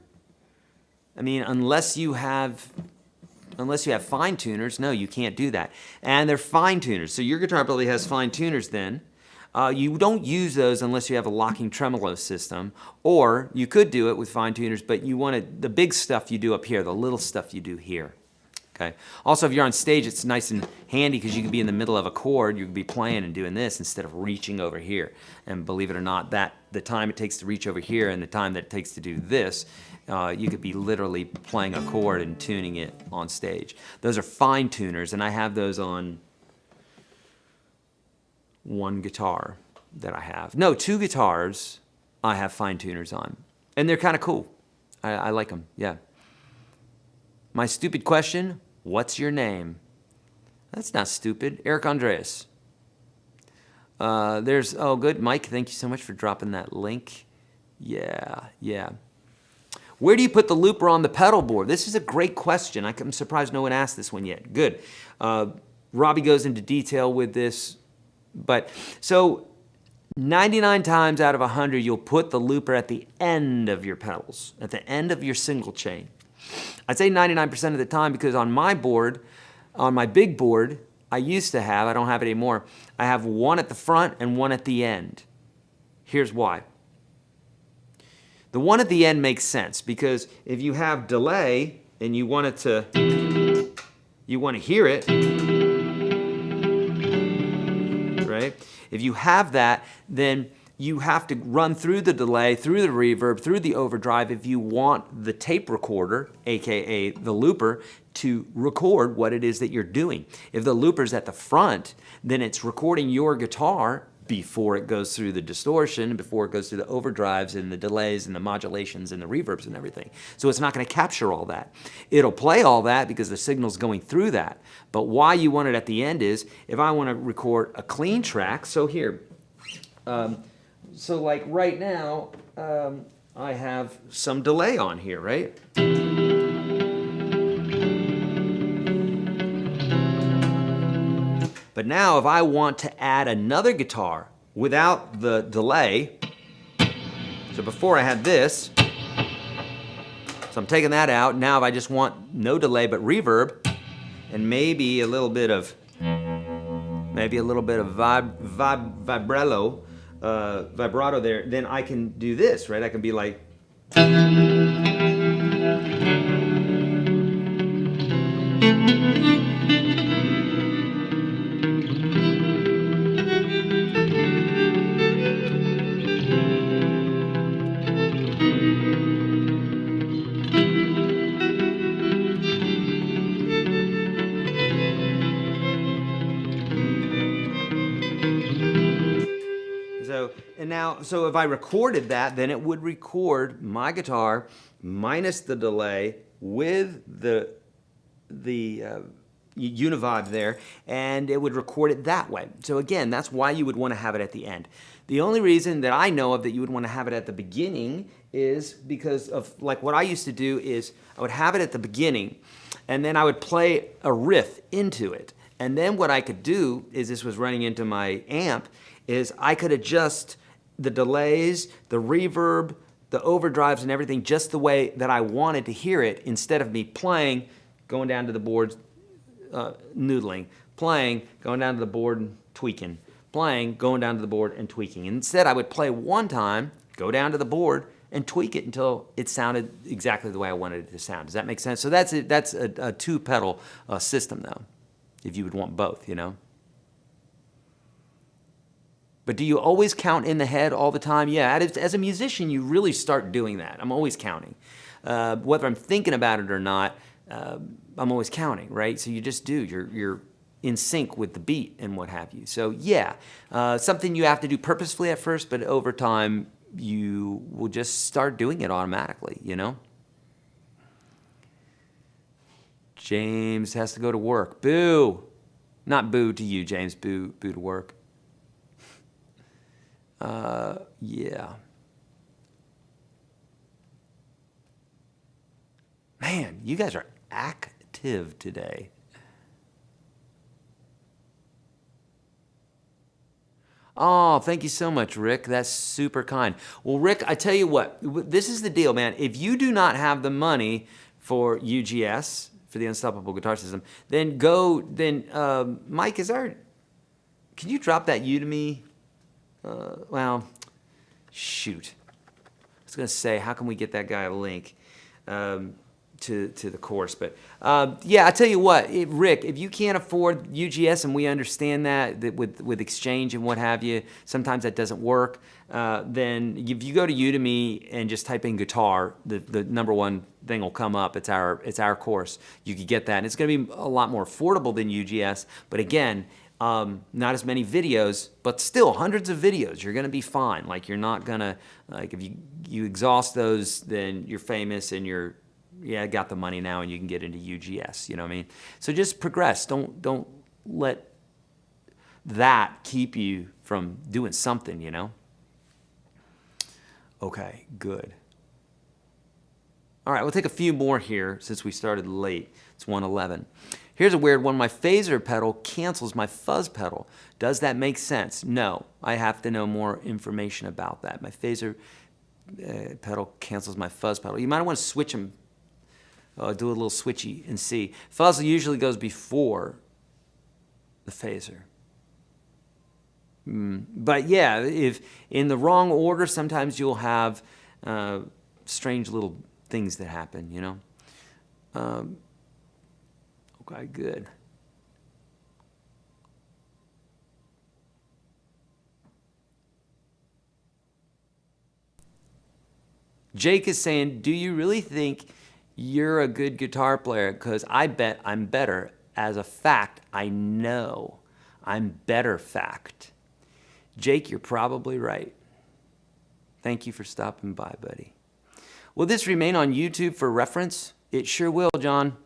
I mean, unless you have fine tuners, no, you can't do that. And they're fine tuners. So your guitar probably has fine tuners then. You don't use those unless you have a locking tremolo system, or you could do it with fine tuners, but you want the big stuff you do up here, the little stuff you do here. Okay. Also, if you're on stage, it's nice and handy because you can be in the middle of a chord. You can be playing and doing this instead of reaching over here. And believe it or not, that the time it takes to reach over here and the time that it takes to do this, you could be literally playing a chord and tuning it on stage. Those are fine tuners, and I have those on one guitar that I have. No, 2 guitars I have fine tuners on. And they're kind of cool. I like them, yeah. My stupid question, what's your name? That's not stupid. Eric Andreas. Oh, good. Mike, thank you so much for dropping that link. Yeah. Where do you put the looper on the pedal board? This is a great question. I'm surprised no one asked this one yet. Good. Robbie goes into detail with this. But so 99 times out of 100, you'll put the looper at the end of your pedals, at the end of your single chain. I'd say 99% of the time because on my board, on my big board, I used to have, I don't have it anymore, I have one at the front and one at the end. Here's why. The one at the end makes sense because if you have delay and you want to hear it, right? If you have that, then you have to run through the delay, through the reverb, through the overdrive if you want the tape recorder, aka the looper, to record what it is that you're doing. If the looper's at the front, then it's recording your guitar before it goes through the distortion, before it goes through the overdrives and the delays and the modulations and the reverbs and everything. So it's not going to capture all that. It'll play all that because the signal's going through that. But why you want it at the end is if I want to record a clean track, so here, so like right now, I have some delay on here, right? But now if I want to add another guitar without the delay, so before I had this, so I'm taking that out. Now if I just want no delay but reverb and maybe a little bit of vibrato there, then I can do this, right? I can be like, so if I recorded that, then it would record my guitar minus the delay with the univibe there, and it would record it that way. So again, that's why you would want to have it at the end. The only reason that I know of that you would want to have it at the beginning is because of, like, what I used to do is I would have it at the beginning, and then I would play a riff into it. And then what I could do is, this was running into my amp, is I could adjust the delays, the reverb, the overdrives and everything just the way that I wanted to hear it instead of me playing, going down to the board, noodling, playing, going down to the board and tweaking, playing, going down to the board and tweaking. Instead, I would play one time, go down to the board and tweak it until it sounded exactly the way I wanted it to sound. Does that make sense? So that's a 2-pedal system though, if you would want both, you know? But do you always count in the head all the time? Yeah, as a musician, you really start doing that. I'm always counting. Whether I'm thinking about it or not, I'm always counting, right? So you just do. You're in sync with the beat and what have you. So yeah, something you have to do purposefully at first, but over time, you will just start doing it automatically, you know? James has to go to work. Boo! Not boo to you, James. Boo to work. Yeah. Man, you guys are active today. Oh, thank you so much, Rick. That's super kind. Well, Rick, I tell you what, this is the deal, man. If you do not have the money for UGS, for the Unstoppable Guitar System, then Mike, can you drop that Udemy? Well, shoot. I was going to say, how can we get that guy a link? to the course. But yeah, I tell you what, Rick, if you can't afford UGS, and we understand that with exchange and what have you, sometimes that doesn't work. Then if you go to Udemy and just type in guitar, the number one thing will come up. It's our course. You could get that, and it's going to be a lot more affordable than UGS. But again, not as many videos, but still hundreds of videos. You're going to be fine. Like, you're not going to, like, if you exhaust those, then you're famous and you're, yeah, got the money now and you can get into UGS, you know what I mean? So just progress. Don't let that keep you from doing something, you know? Okay, good. All right, we'll take a few more here since we started late. It's 1:11. Here's a weird one. My phaser pedal cancels my fuzz pedal. Does that make sense? No. I have to know more information about that. My phaser pedal cancels my fuzz pedal. You might want to switch them. Do a little switchy and see. Fuzz usually goes before the phaser. But yeah, if in the wrong order, sometimes you'll have strange little things that happen, you know? Okay, good. Jake is saying, do you really think you're a good guitar player? Because I bet I'm better. As a fact, I know I'm better fact. Jake, you're probably right. Thank you for stopping by, buddy. Will this remain on YouTube for reference? It sure will, John.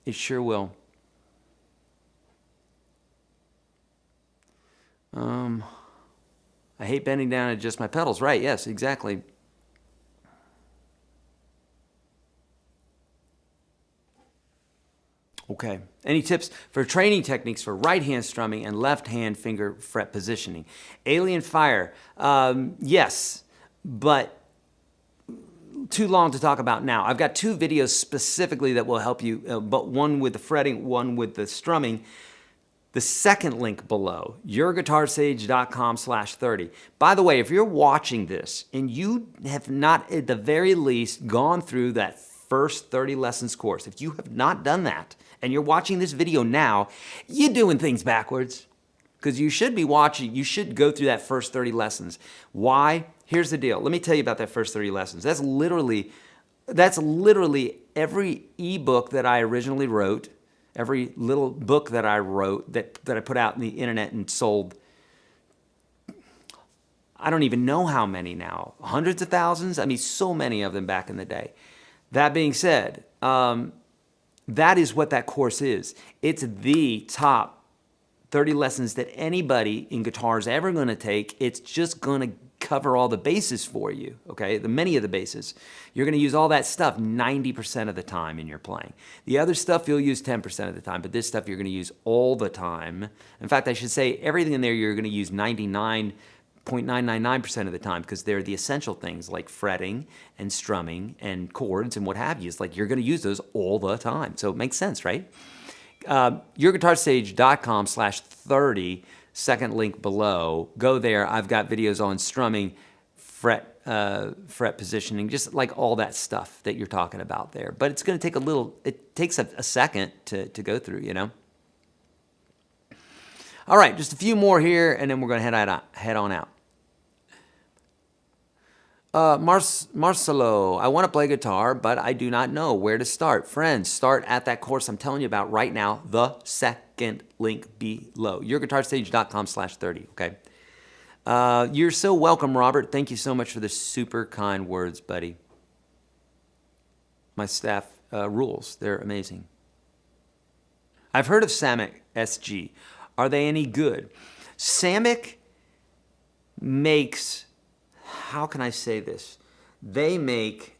It sure will. I hate bending down and adjust my pedals. Right, yes, exactly. Okay. Any tips for training techniques for right hand strumming and left hand finger fret positioning? Alien Fire. Yes, but too long to talk about now. I've got 2 videos specifically that will help you, but one with the fretting, one with the strumming. The second link below, YourGuitarSage.com/30. By the way, if you're watching this and you have not at the very least gone through that first 30 lessons course, if you have not done that and you're watching this video now, you're doing things backwards. Because you should be watching, you should go through that first 30 lessons. Why? Here's the deal. Let me tell you about that first 30 lessons. That's literally every ebook that I originally wrote, every little book that I wrote that I put out in the internet and sold. I don't even know how many now. Hundreds of thousands? I mean, so many of them back in the day. That being said, that is what that course is. It's the top 30 lessons that anybody in guitar is ever going to take. It's just going to cover all the bases for you, okay? Many of the bases. You're going to use all that stuff 90% of the time in your playing. The other stuff you'll use 10% of the time, but this stuff you're going to use all the time. In fact, I should say everything in there you're going to use 99.999% of the time, because they're the essential things like fretting and strumming and chords and what have you. It's like you're going to use those all the time. So it makes sense, right? YourGuitarSage.com/30, second link below. Go there. I've got videos on strumming, fret positioning, just like all that stuff that you're talking about there. But it's going to take it takes a second to go through, you know? All right, just a few more here, and then we're going to head on out. Marcelo, I want to play guitar, but I do not know where to start. Friends, start at that course I'm telling you about right now, the second link below, YourGuitarSage.com/30, okay? You're so welcome, Robert. Thank you so much for the super kind words, buddy. My staff rules. They're amazing. I've heard of Samick SG. Are they any good? Samick makes, how can I say this? They make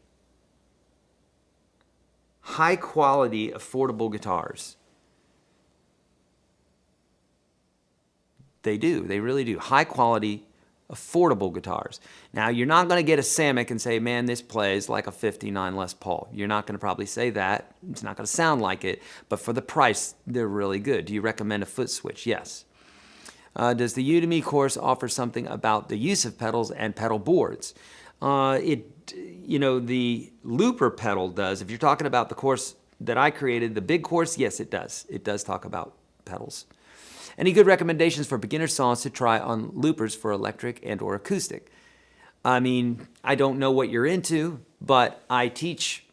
high quality, affordable guitars. They do. They really do. High quality, affordable guitars. Now, you're not going to get a Samick and say, man, this plays like a 59 Les Paul. You're not going to probably say that. It's not going to sound like it. But for the price, they're really good. Do you recommend a foot switch? Yes. Does the Udemy course offer something about the use of pedals and pedal boards? The looper pedal does. If you're talking about the course that I created, the big course, yes, it does. It does talk about pedals. Any good recommendations for beginner songs to try on loopers for electric and or acoustic? I mean, I don't know what you're into, but I teach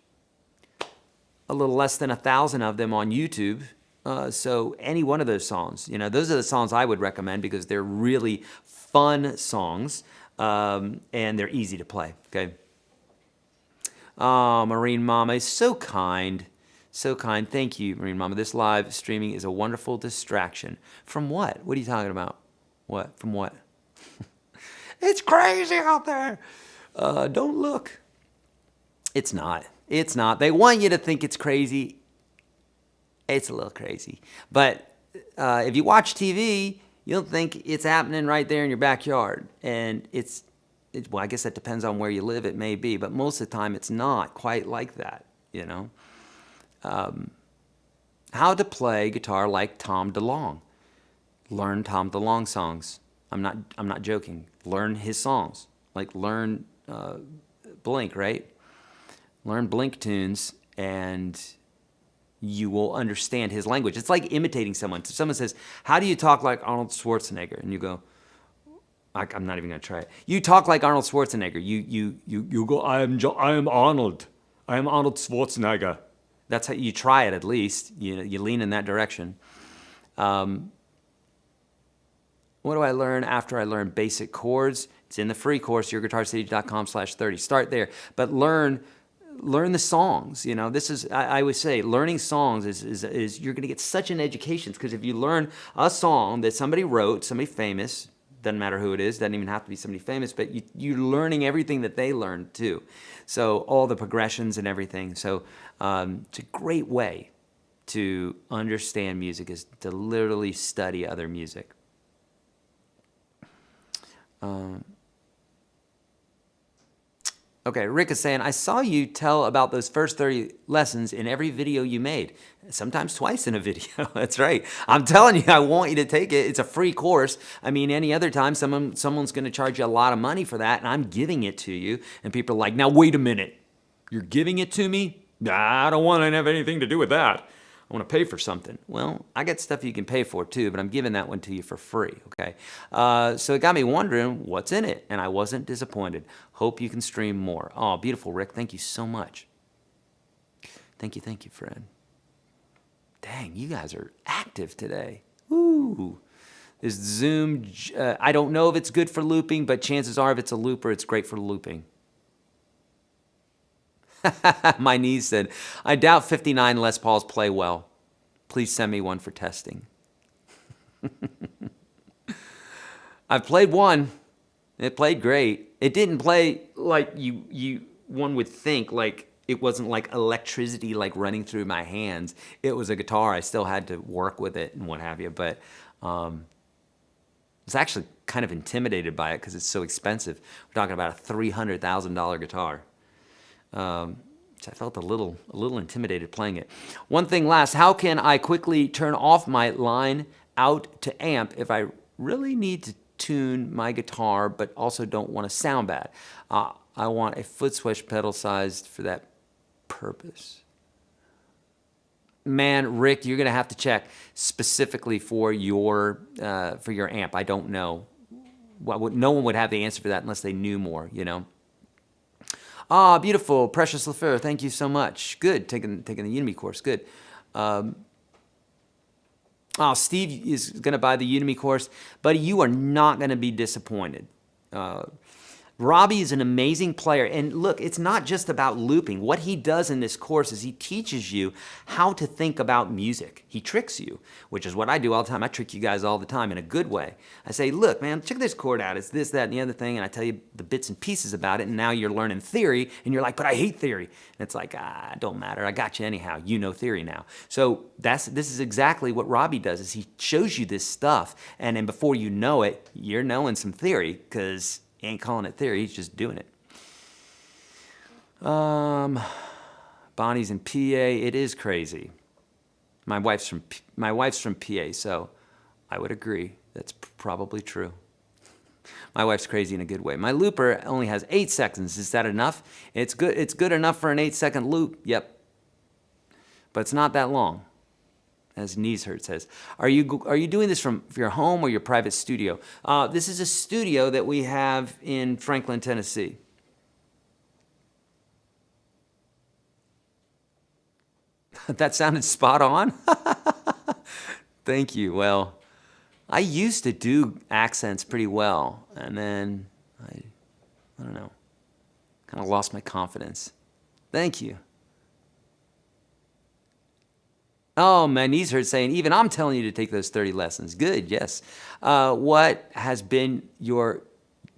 a little less than 1,000 of them on YouTube. So any one of those songs, those are the songs I would recommend because they're really fun songs and they're easy to play, okay? Marine Mama is so kind. So kind. Thank you, Marine Mama. This live streaming is a wonderful distraction. From what? What are you talking about? What? From what? It's crazy out there. Don't look. It's not. It's not. They want you to think it's crazy. It's a little crazy. But if you watch TV, you'll think it's happening right there in your backyard. And well, I guess that depends on where you live. It may be. But most of the time, it's not quite like that, How to play guitar like Tom DeLonge. Learn Tom DeLonge songs. I'm not joking. Learn his songs. Like learn Blink, right? Learn Blink tunes and you will understand his language. It's like imitating someone. So someone says, how do you talk like Arnold Schwarzenegger? And you go, I'm not even going to try it. You talk like Arnold Schwarzenegger. You go, I am Arnold. I am Arnold Schwarzenegger. That's how you try it at least. You lean in that direction. What do I learn after I learn basic chords? It's in the free course, YourGuitarSage.com/30. Start there. But learn the songs. This is, I would say, learning songs is you're going to get such an education because if you learn a song that somebody wrote, somebody famous, doesn't matter who it is, doesn't even have to be somebody famous, but you're learning everything that they learned too. So all the progressions and everything. So it's a great way to understand music is to literally study other music. Okay, Rick is saying, I saw you tell about those first 30 lessons in every video you made. Sometimes twice in a video. That's right. I'm telling you, I want you to take it. It's a free course. I mean, any other time, someone's going to charge you a lot of money for that, and I'm giving it to you. And people are like, now, wait a minute. You're giving it to me? Nah, I don't want to have anything to do with that. I want to pay for something. Well, I got stuff you can pay for too, but I'm giving that one to you for free, okay? So it got me wondering what's in it, and I wasn't disappointed. Hope you can stream more. Oh, beautiful, Rick. Thank you so much. Thank you, friend. Dang, you guys are active today. Woo! This Zoom, I don't know if it's good for looping, but chances are if it's a looper, it's great for looping. My niece said, I doubt 59 Les Pauls play well. Please send me one for testing. I've played one. It played great. It didn't play like one would think, like it wasn't like electricity like running through my hands. It was a guitar. I still had to work with it and what have you, but I was actually kind of intimidated by it because it's so expensive. We're talking about a $300,000 guitar. Which I felt a little intimidated playing it. One thing last, how can I quickly turn off my line out to amp if I really need to tune my guitar but also don't want to sound bad? I want a foot switch pedal sized for that purpose. Man, Rick, you're going to have to check specifically for your amp. I don't know. No one would have the answer for that unless they knew more, Ah, beautiful. Precious LaFleur, thank you so much. Good, taking the Udemy course, good. Steve is going to buy the Udemy course, but you are not going to be disappointed. Robbie is an amazing player. And look, it's not just about looping. What he does in this course is he teaches you how to think about music. He tricks you, which is what I do all the time. I trick you guys all the time in a good way. I say, look, man, check this chord out. It's this, that, and the other thing. And I tell you the bits and pieces about it. And now you're learning theory. And you're like, but I hate theory. And it's like, don't matter. I got you anyhow. You know theory now. So this is exactly what Robbie does is he shows you this stuff. And then before you know it, you're knowing some theory because he ain't calling it theory, he's just doing it. Bonnie's in PA. It is crazy. My wife's from PA, so I would agree. That's probably true. My wife's crazy in a good way. My looper only has 8 seconds. Is that enough? It's good. It's good enough for an 8-second loop. Yep. But it's not that long, as Knees Hurt says. Are you doing this from your home or your private studio? This is a studio that we have in Franklin, Tennessee. That sounded spot on. Thank you. Well, I used to do accents pretty well, and then I don't know, kind of lost my confidence. Thank you. Oh, my knees hurt saying, even I'm telling you to take those 30 lessons. Good, yes. What has been your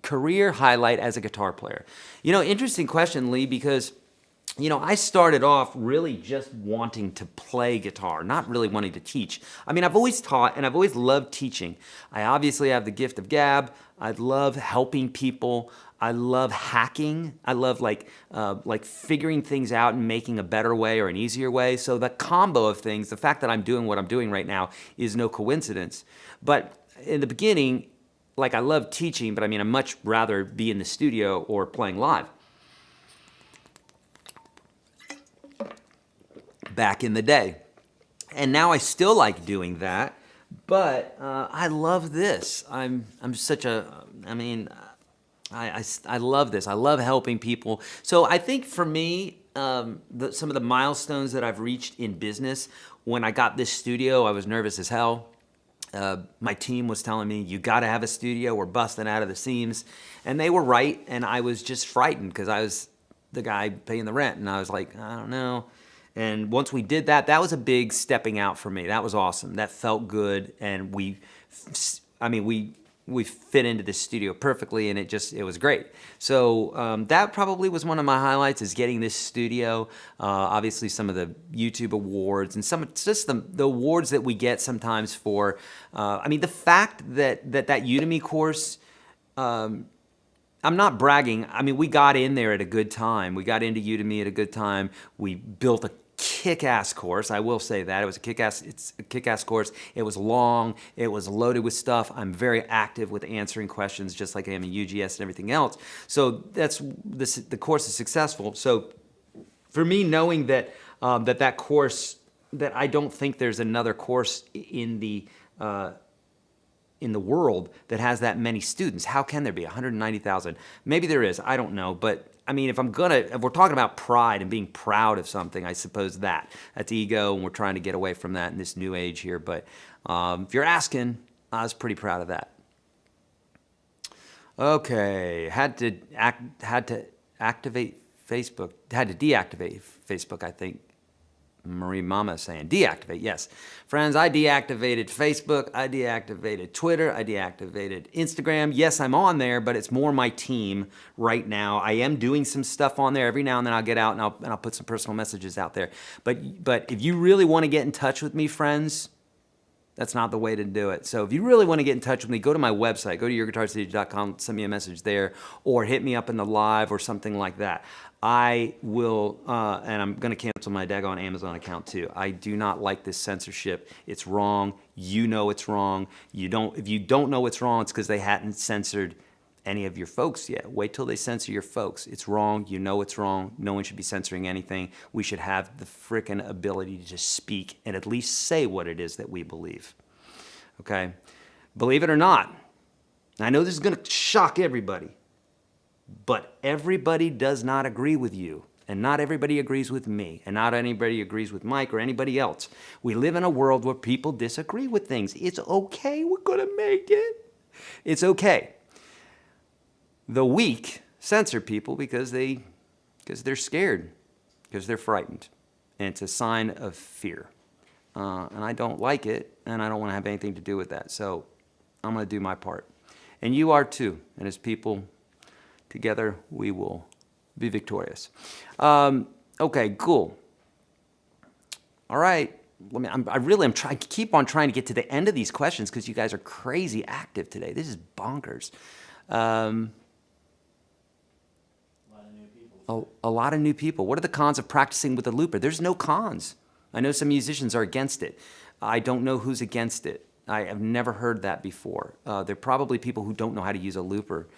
career highlight as a guitar player? Interesting question, Lee, because I started off really just wanting to play guitar, not really wanting to teach. I mean, I've always taught and I've always loved teaching. I obviously have the gift of gab. I love helping people. I love hacking. I love like figuring things out and making a better way or an easier way. So the combo of things, the fact that I'm doing what I'm doing right now is no coincidence. But in the beginning, I love teaching, but I mean, I'd much rather be in the studio or playing live. Back in the day. And now I still like doing that, but I love this. I'm such a, I love this. I love helping people. So I think for me, some of the milestones that I've reached in business, when I got this studio, I was nervous as hell. My team was telling me, you got to have a studio. We're busting out of the seams. And they were right. And I was just frightened because I was the guy paying the rent. And I was like, I don't know. And once we did that, that was a big stepping out for me. That was awesome. That felt good. And we fit into this studio perfectly, and it was great. So that probably was one of my highlights, is getting this studio. Obviously, some of the YouTube awards and just the awards that we get sometimes for. The fact that Udemy course. I'm not bragging. We got in there at a good time. We got into Udemy at a good time. We built a kick-ass course. I will say that. It's a kick-ass course. It was long. It was loaded with stuff. I'm very active with answering questions, just like I am in UGS and everything else. So the course is successful. So for me, knowing that that course, that I don't think there's another course in the world that has that many students. How can there be 190,000? Maybe there is. I don't know. But if we're talking about pride and being proud of something, I suppose that's ego, and we're trying to get away from that in this new age here. But if you're asking, I was pretty proud of that. Okay, had to activate Facebook. Had to deactivate Facebook, I think. Marie Mama is saying, deactivate, yes. Friends, I deactivated Facebook, I deactivated Twitter, I deactivated Instagram. Yes, I'm on there, but it's more my team right now. I am doing some stuff on there. Every now and then I'll get out and I'll put some personal messages out there. But if you really want to get in touch with me, friends, that's not the way to do it. So if you really want to get in touch with me, go to my website, go to YourGuitarSage.com, send me a message there, or hit me up in the live or something like that. I will, and I'm going to cancel my daggone Amazon account too. I do not like this censorship. It's wrong. You know it's wrong. If you don't know it's wrong, it's because they hadn't censored any of your folks yet. Wait till they censor your folks. It's wrong. You know it's wrong. No one should be censoring anything. We should have the frickin' ability to just speak and at least say what it is that we believe. Okay? Believe it or not, I know this is going to shock everybody, but everybody does not agree with you, and not everybody agrees with me, and not anybody agrees with Mike or anybody else. We live in a world where people disagree with things. It's okay. We're going to make it. It's okay. The weak censor people because they're scared, because they're frightened, and it's a sign of fear. And I don't like it, and I don't want to have anything to do with that. So I'm going to do my part, and you are too. And as people, together we will be victorious. Okay, cool. All right. I'm trying to keep on trying to get to the end of these questions because you guys are crazy active today. This is bonkers. A lot of new people. What are the cons of practicing with a looper? There's no cons. I know some musicians are against it. I don't know who's against it. I have never heard that before. They're probably people who don't know how to use a looper.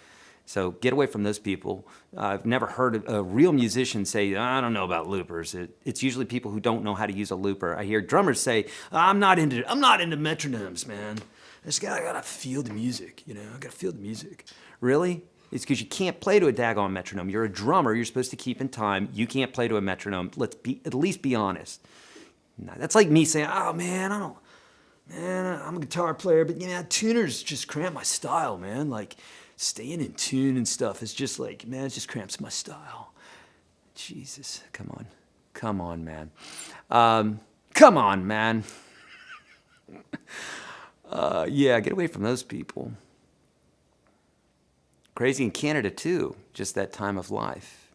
So get away from those people. I've never heard a real musician say, I don't know about loopers. It's usually people who don't know how to use a looper. I hear drummers say, I'm not into metronomes, man. I gotta feel the music, I gotta feel the music. Really? It's because you can't play to a daggone metronome. You're a drummer. You're supposed to keep in time. You can't play to a metronome. Let's at least be honest. Now, that's like me saying, oh man, I'm a guitar player, but tuners just cramp my style, man. Like, staying in tune and stuff is just like, man, it just cramps my style. Jesus, come on, man. Come on, man. Yeah, get away from those people. Crazy in Canada too, just that time of life.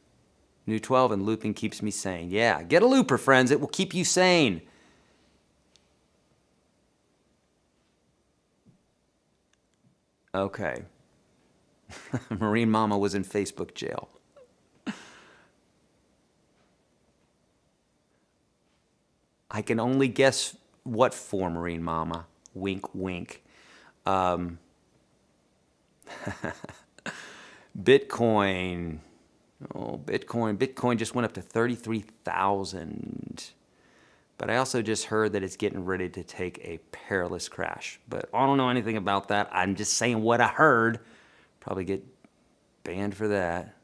New 12 and looping keeps me sane. Yeah, get a looper, friends. It will keep you sane. Okay. Marine Mama was in Facebook jail. I can only guess what for, Marine Mama. Wink, wink. Bitcoin. Oh, Bitcoin just went up to 33,000. But I also just heard that it's getting ready to take a perilous crash. But I don't know anything about that. I'm just saying what I heard. Probably get banned for that.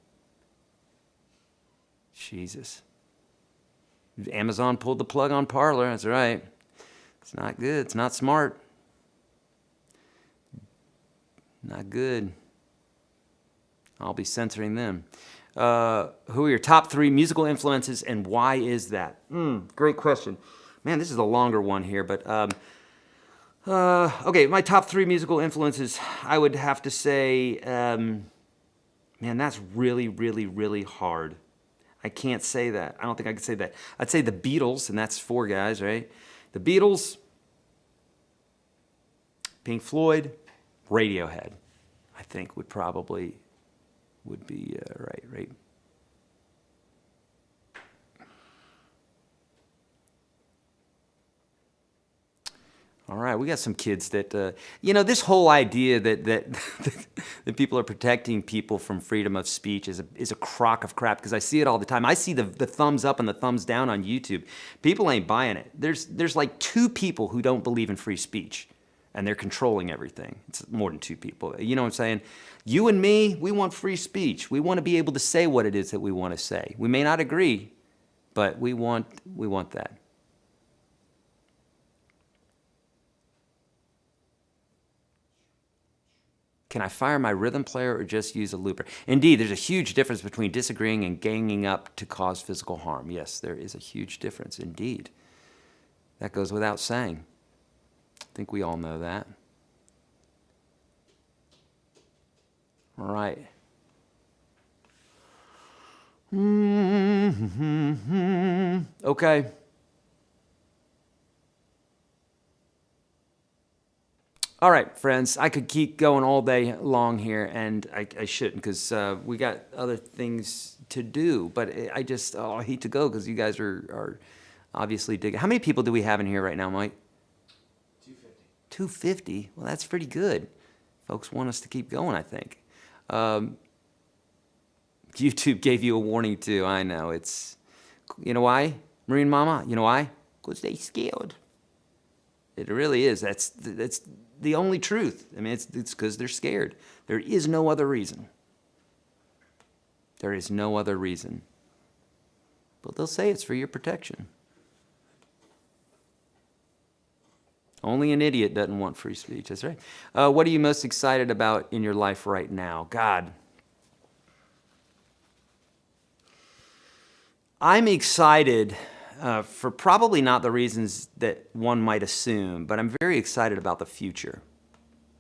Jesus. Amazon pulled the plug on Parler. That's right. It's not good. It's not smart. Not good. I'll be censoring them. Who are your top 3 musical influences and why is that? Great question. Man, this is a longer one here, but okay, my top 3 musical influences, I would have to say, man, that's really, really, really hard. I can't say that. I don't think I could say that. I'd say the Beatles, and that's 4 guys, right? The Beatles, Pink Floyd, Radiohead, I think would be right. All right, we got some kids that, this whole idea that that people are protecting people from freedom of speech is a crock of crap, because I see it all the time. I see the thumbs up and the thumbs down on YouTube. People ain't buying it. There's like 2 people who don't believe in free speech, and they're controlling everything. It's more than 2 people. You know what I'm saying? You and me, we want free speech. We want to be able to say what it is that we want to say. We may not agree, but we want that. Can I fire my rhythm player or just use a looper? Indeed, there's a huge difference between disagreeing and ganging up to cause physical harm. Yes, there is a huge difference indeed. That goes without saying. I think we all know that. All right. Okay. All right, friends, I could keep going all day long here, and I shouldn't, because we got other things to do. But I hate to go because you guys are obviously digging. How many people do we have in here right now, Mike? 250. 250? Well, that's pretty good. Folks want us to keep going, I think. YouTube gave you a warning, too. I know. You know why, Marine Mama? You know why? Because they scared. It really is. That's the only truth. I mean, it's because they're scared. There is no other reason. There is no other reason. But they'll say it's for your protection. Only an idiot doesn't want free speech. That's right. What are you most excited about in your life right now? God. I'm excited for probably not the reasons that one might assume, but I'm very excited about the future,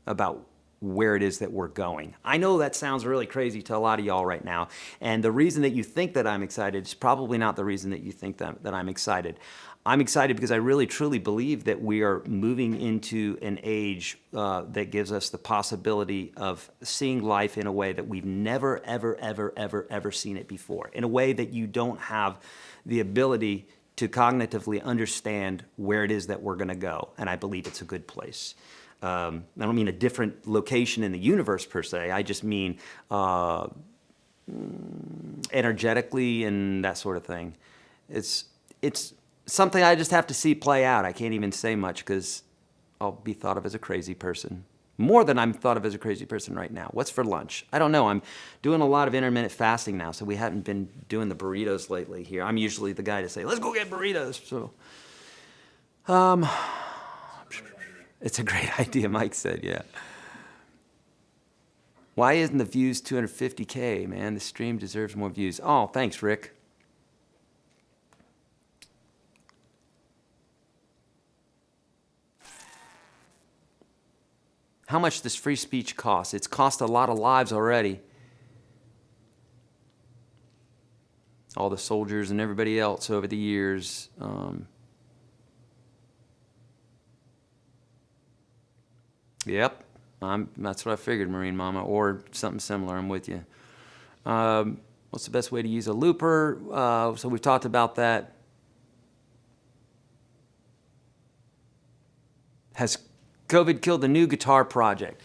about where it is that we're going. I know that sounds really crazy to a lot of y'all right now, and the reason that you think that I'm excited is probably not the reason that you think that I'm excited. I'm excited because I really truly believe that we are moving into an age that gives us the possibility of seeing life in a way that we've never, ever, ever, ever, ever seen it before, in a way that you don't have the ability to cognitively understand where it is that we're going to go. And I believe it's a good place. I don't mean a different location in the universe per se. I just mean energetically and that sort of thing. It's something I just have to see play out. I can't even say much because I'll be thought of as a crazy person. More than I'm thought of as a crazy person right now. What's for lunch? I don't know. I'm doing a lot of intermittent fasting now, so we haven't been doing the burritos lately here. I'm usually the guy to say, let's go get burritos. So, it's a great idea, Mike said, yeah. Why isn't the views 250K, man? The stream deserves more views. Oh, thanks, Rick. How much does free speech cost? It's cost a lot of lives already. All the soldiers and everybody else over the years. Yep, that's what I figured, Marine Mama, or something similar. I'm with you. What's the best way to use a looper? So we've talked about that. Has COVID killed the new guitar project?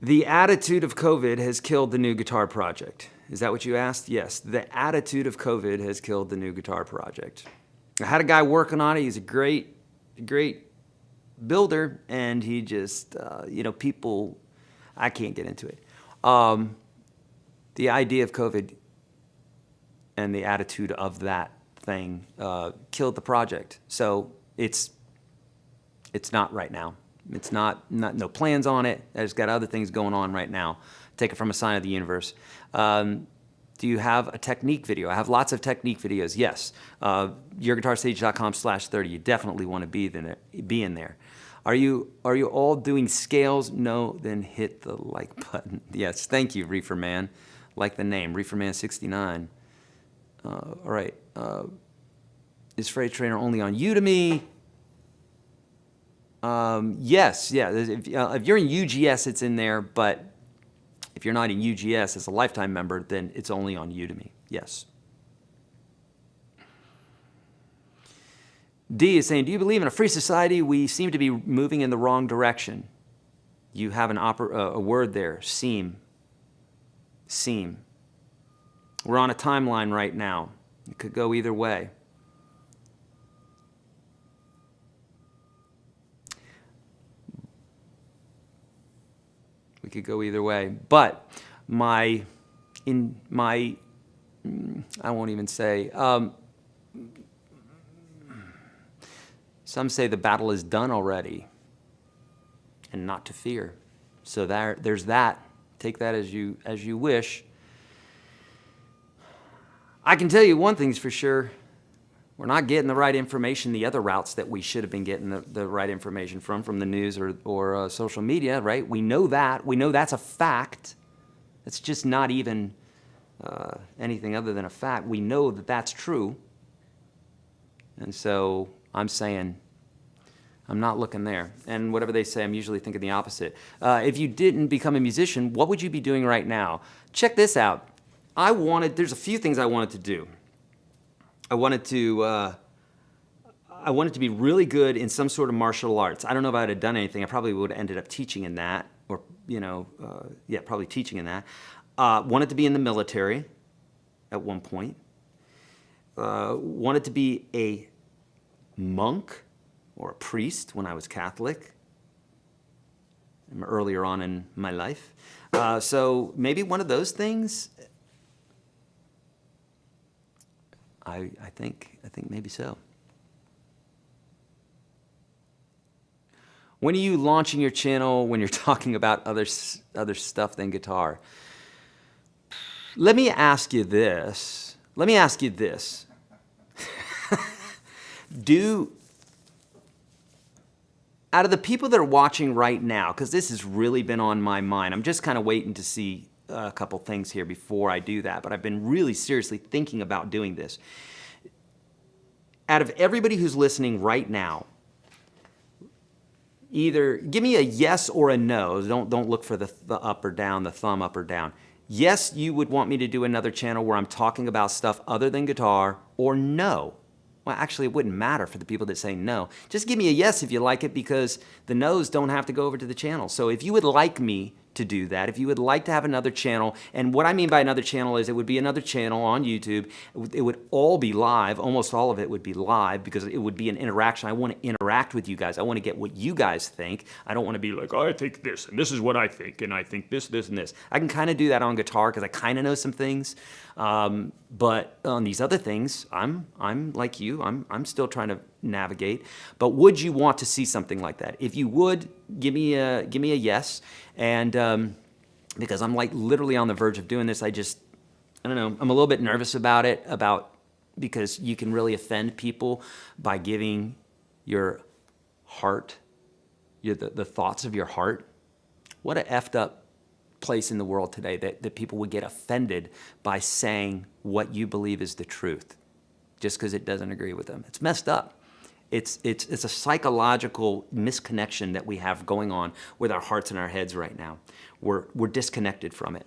The attitude of COVID has killed the new guitar project. Is that what you asked? Yes, the attitude of COVID has killed the new guitar project. I had a guy working on it. He's a great builder, and he just, people, I can't get into it. The idea of COVID and the attitude of that thing killed the project. So it's not right now. It's not no plans on it. There's got other things going on right now. Take it from a sign of the universe. Do you have a technique video? I have lots of technique videos. Yes. YourGuitarSage.com/30. You definitely want to be in there. Are you all doing scales? No, then hit the like button. Yes, thank you, Reefer Man. Like the name, Reefer Man 69. All right. Is Freight Trainer only on Udemy? Yes, yeah. If you're in UGS, it's in there, but if you're not in UGS as a lifetime member, then it's only on Udemy. Yes. D is saying, do you believe in a free society? We seem to be moving in the wrong direction. You have a word there, seem. Seem. We're on a timeline right now. It could go either way. We could go either way. But I won't even say, some say the battle is done already and not to fear. So there's that. Take that as you wish. I can tell you one thing's for sure. We're not getting the right information the other routes that we should have been getting the right information from the news or social media, right? We know that. We know that's a fact. It's just not even anything other than a fact. We know that that's true. And so I'm saying I'm not looking there. And whatever they say, I'm usually thinking the opposite. If you didn't become a musician, what would you be doing right now? Check this out. There's a few things I wanted to do. I wanted to be really good in some sort of martial arts. I don't know if I would have done anything. I probably would have ended up teaching in that, or probably teaching in that. Wanted to be in the military at one point. Wanted to be a monk or a priest when I was Catholic. Earlier on in my life. So maybe one of those things. I think maybe so. When are you launching your channel when you're talking about other stuff than guitar? Let me ask you this. Out of the people that are watching right now, because this has really been on my mind, I'm just kind of waiting to see a couple things here before I do that, but I've been really seriously thinking about doing this. Out of everybody who's listening right now, either give me a yes or a no. Don't look for the up or down, the thumb up or down. Yes, you would want me to do another channel where I'm talking about stuff other than guitar, or no. Well, actually, it wouldn't matter for the people that say no. Just give me a yes if you like it, because the no's don't have to go over to the channel. So if you would like me to do that, if you would like to have another channel, and what I mean by another channel is it would be another channel on YouTube. It would all be live. Almost all of it would be live, because it would be an interaction. I want to interact with you guys. I want to get what you guys think. I don't want to be like, oh, I think this, and this is what I think, and I think this, this, and this. I can kind of do that on guitar because I kind of know some things. But on these other things, I'm like you. I'm still trying to navigate. But would you want to see something like that? If you would, give me a yes. And because I'm like literally on the verge of doing this, I don't know. I'm a little bit nervous about it, because you can really offend people by giving your heart, the thoughts of your heart. What a effed up place in the world today that people would get offended by saying what you believe is the truth just because it doesn't agree with them. It's messed up. It's a psychological misconnection that we have going on with our hearts and our heads right now. We're disconnected from it.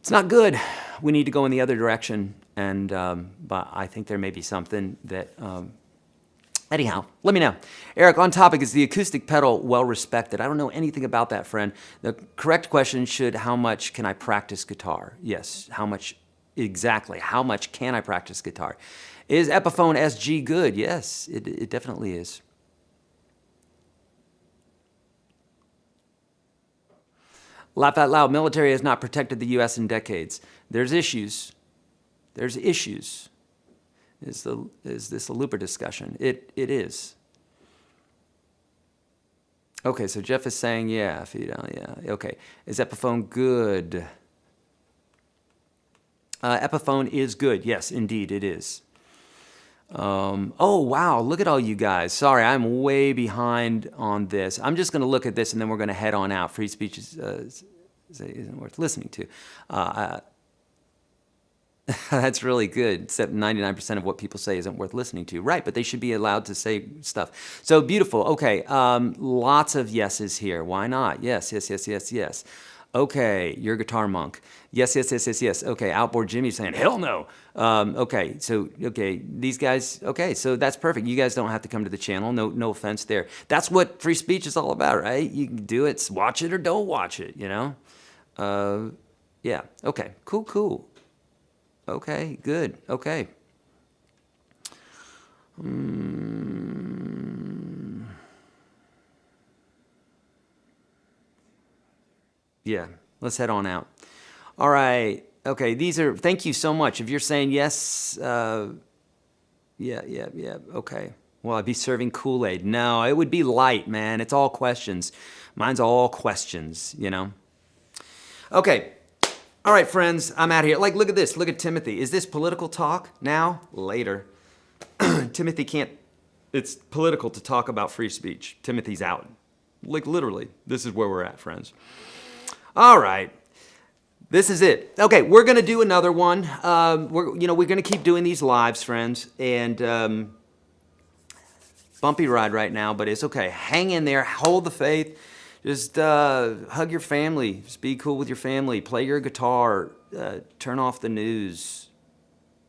It's not good. We need to go in the other direction, and but I think there may be something that anyhow, let me know. Eric, on topic, is the acoustic pedal well respected? I don't know anything about that, friend. The correct question should, how much can I practice guitar? Yes, how much exactly? How much can I practice guitar? Is Epiphone SG good? Yes, it definitely is. Laugh out loud. Military has not protected the U.S. in decades. There's issues. There's issues. Is this a looper discussion? It is. Okay, so Jeff is saying, yeah, yeah. Okay, is Epiphone good? Epiphone is good. Yes, indeed, it is. Oh, wow, look at all you guys. Sorry, I'm way behind on this. I'm just going to look at this, and then we're going to head on out. Free speech isn't worth listening to. That's really good, except 99% of what people say isn't worth listening to. Right, but they should be allowed to say stuff. So beautiful. Okay, lots of yeses here. Why not? Yes, yes, yes, yes, yes. Okay, you're a guitar monk. Yes, yes, yes, yes, yes. Okay, Outboard Jimmy saying, hell no. Okay, so, okay, these guys, okay, so that's perfect. You guys don't have to come to the channel. No offense there. That's what free speech is all about, right? You can do it, watch it or don't watch it, you know? Yeah, okay, cool. Okay, good, okay. Yeah, let's head on out. All right, okay, thank you so much. If you're saying yes, yeah, okay. Well, I'd be serving Kool-Aid. No, it would be light, man. It's all questions. Mine's all questions, you know? Okay. All right, friends, I'm out of here. Like, look at this. Look at Timothy. Is this political talk now? Later. Timothy can't. It's political to talk about free speech. Timothy's out. Like, literally. This is where we're at, friends. All right. This is it. Okay, we're going to do another one. We're going to keep doing these lives, friends. And bumpy ride right now, but it's okay. Hang in there. Hold the faith. Just hug your family. Just be cool with your family. Play your guitar. Turn off the news.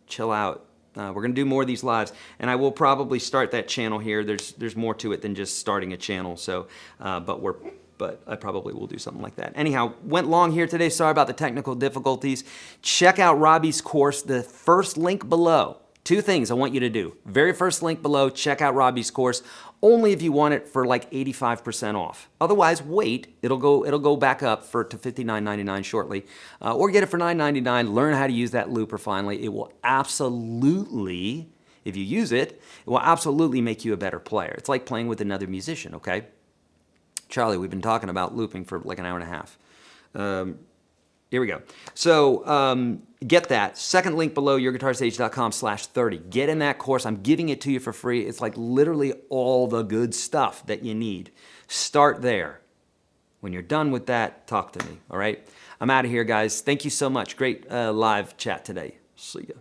Chill out. We're going to do more of these lives, and I will probably start that channel here. There's more to it than just starting a channel. So, but I probably will do something like that. Anyhow, went long here today. Sorry about the technical difficulties. Check out Robbie's course. The first link below. 2 things I want you to do. Very first link below. Check out Robbie's course. Only if you want it for like 85% off. Otherwise, wait. It'll go back up to $59.99 shortly, or get it for $9.99. Learn how to use that looper finally. It will absolutely, if you use it, it will absolutely make you a better player. It's like playing with another musician. Okay, Charlie, we've been talking about looping for like an hour and a half. Here we go. So get that. Second link below, YourGuitarSage.com/30. Get in that course. I'm giving it to you for free. It's like literally all the good stuff that you need. Start there. When you're done with that, talk to me, all right? I'm out of here, guys. Thank you so much. Great live chat today. See ya.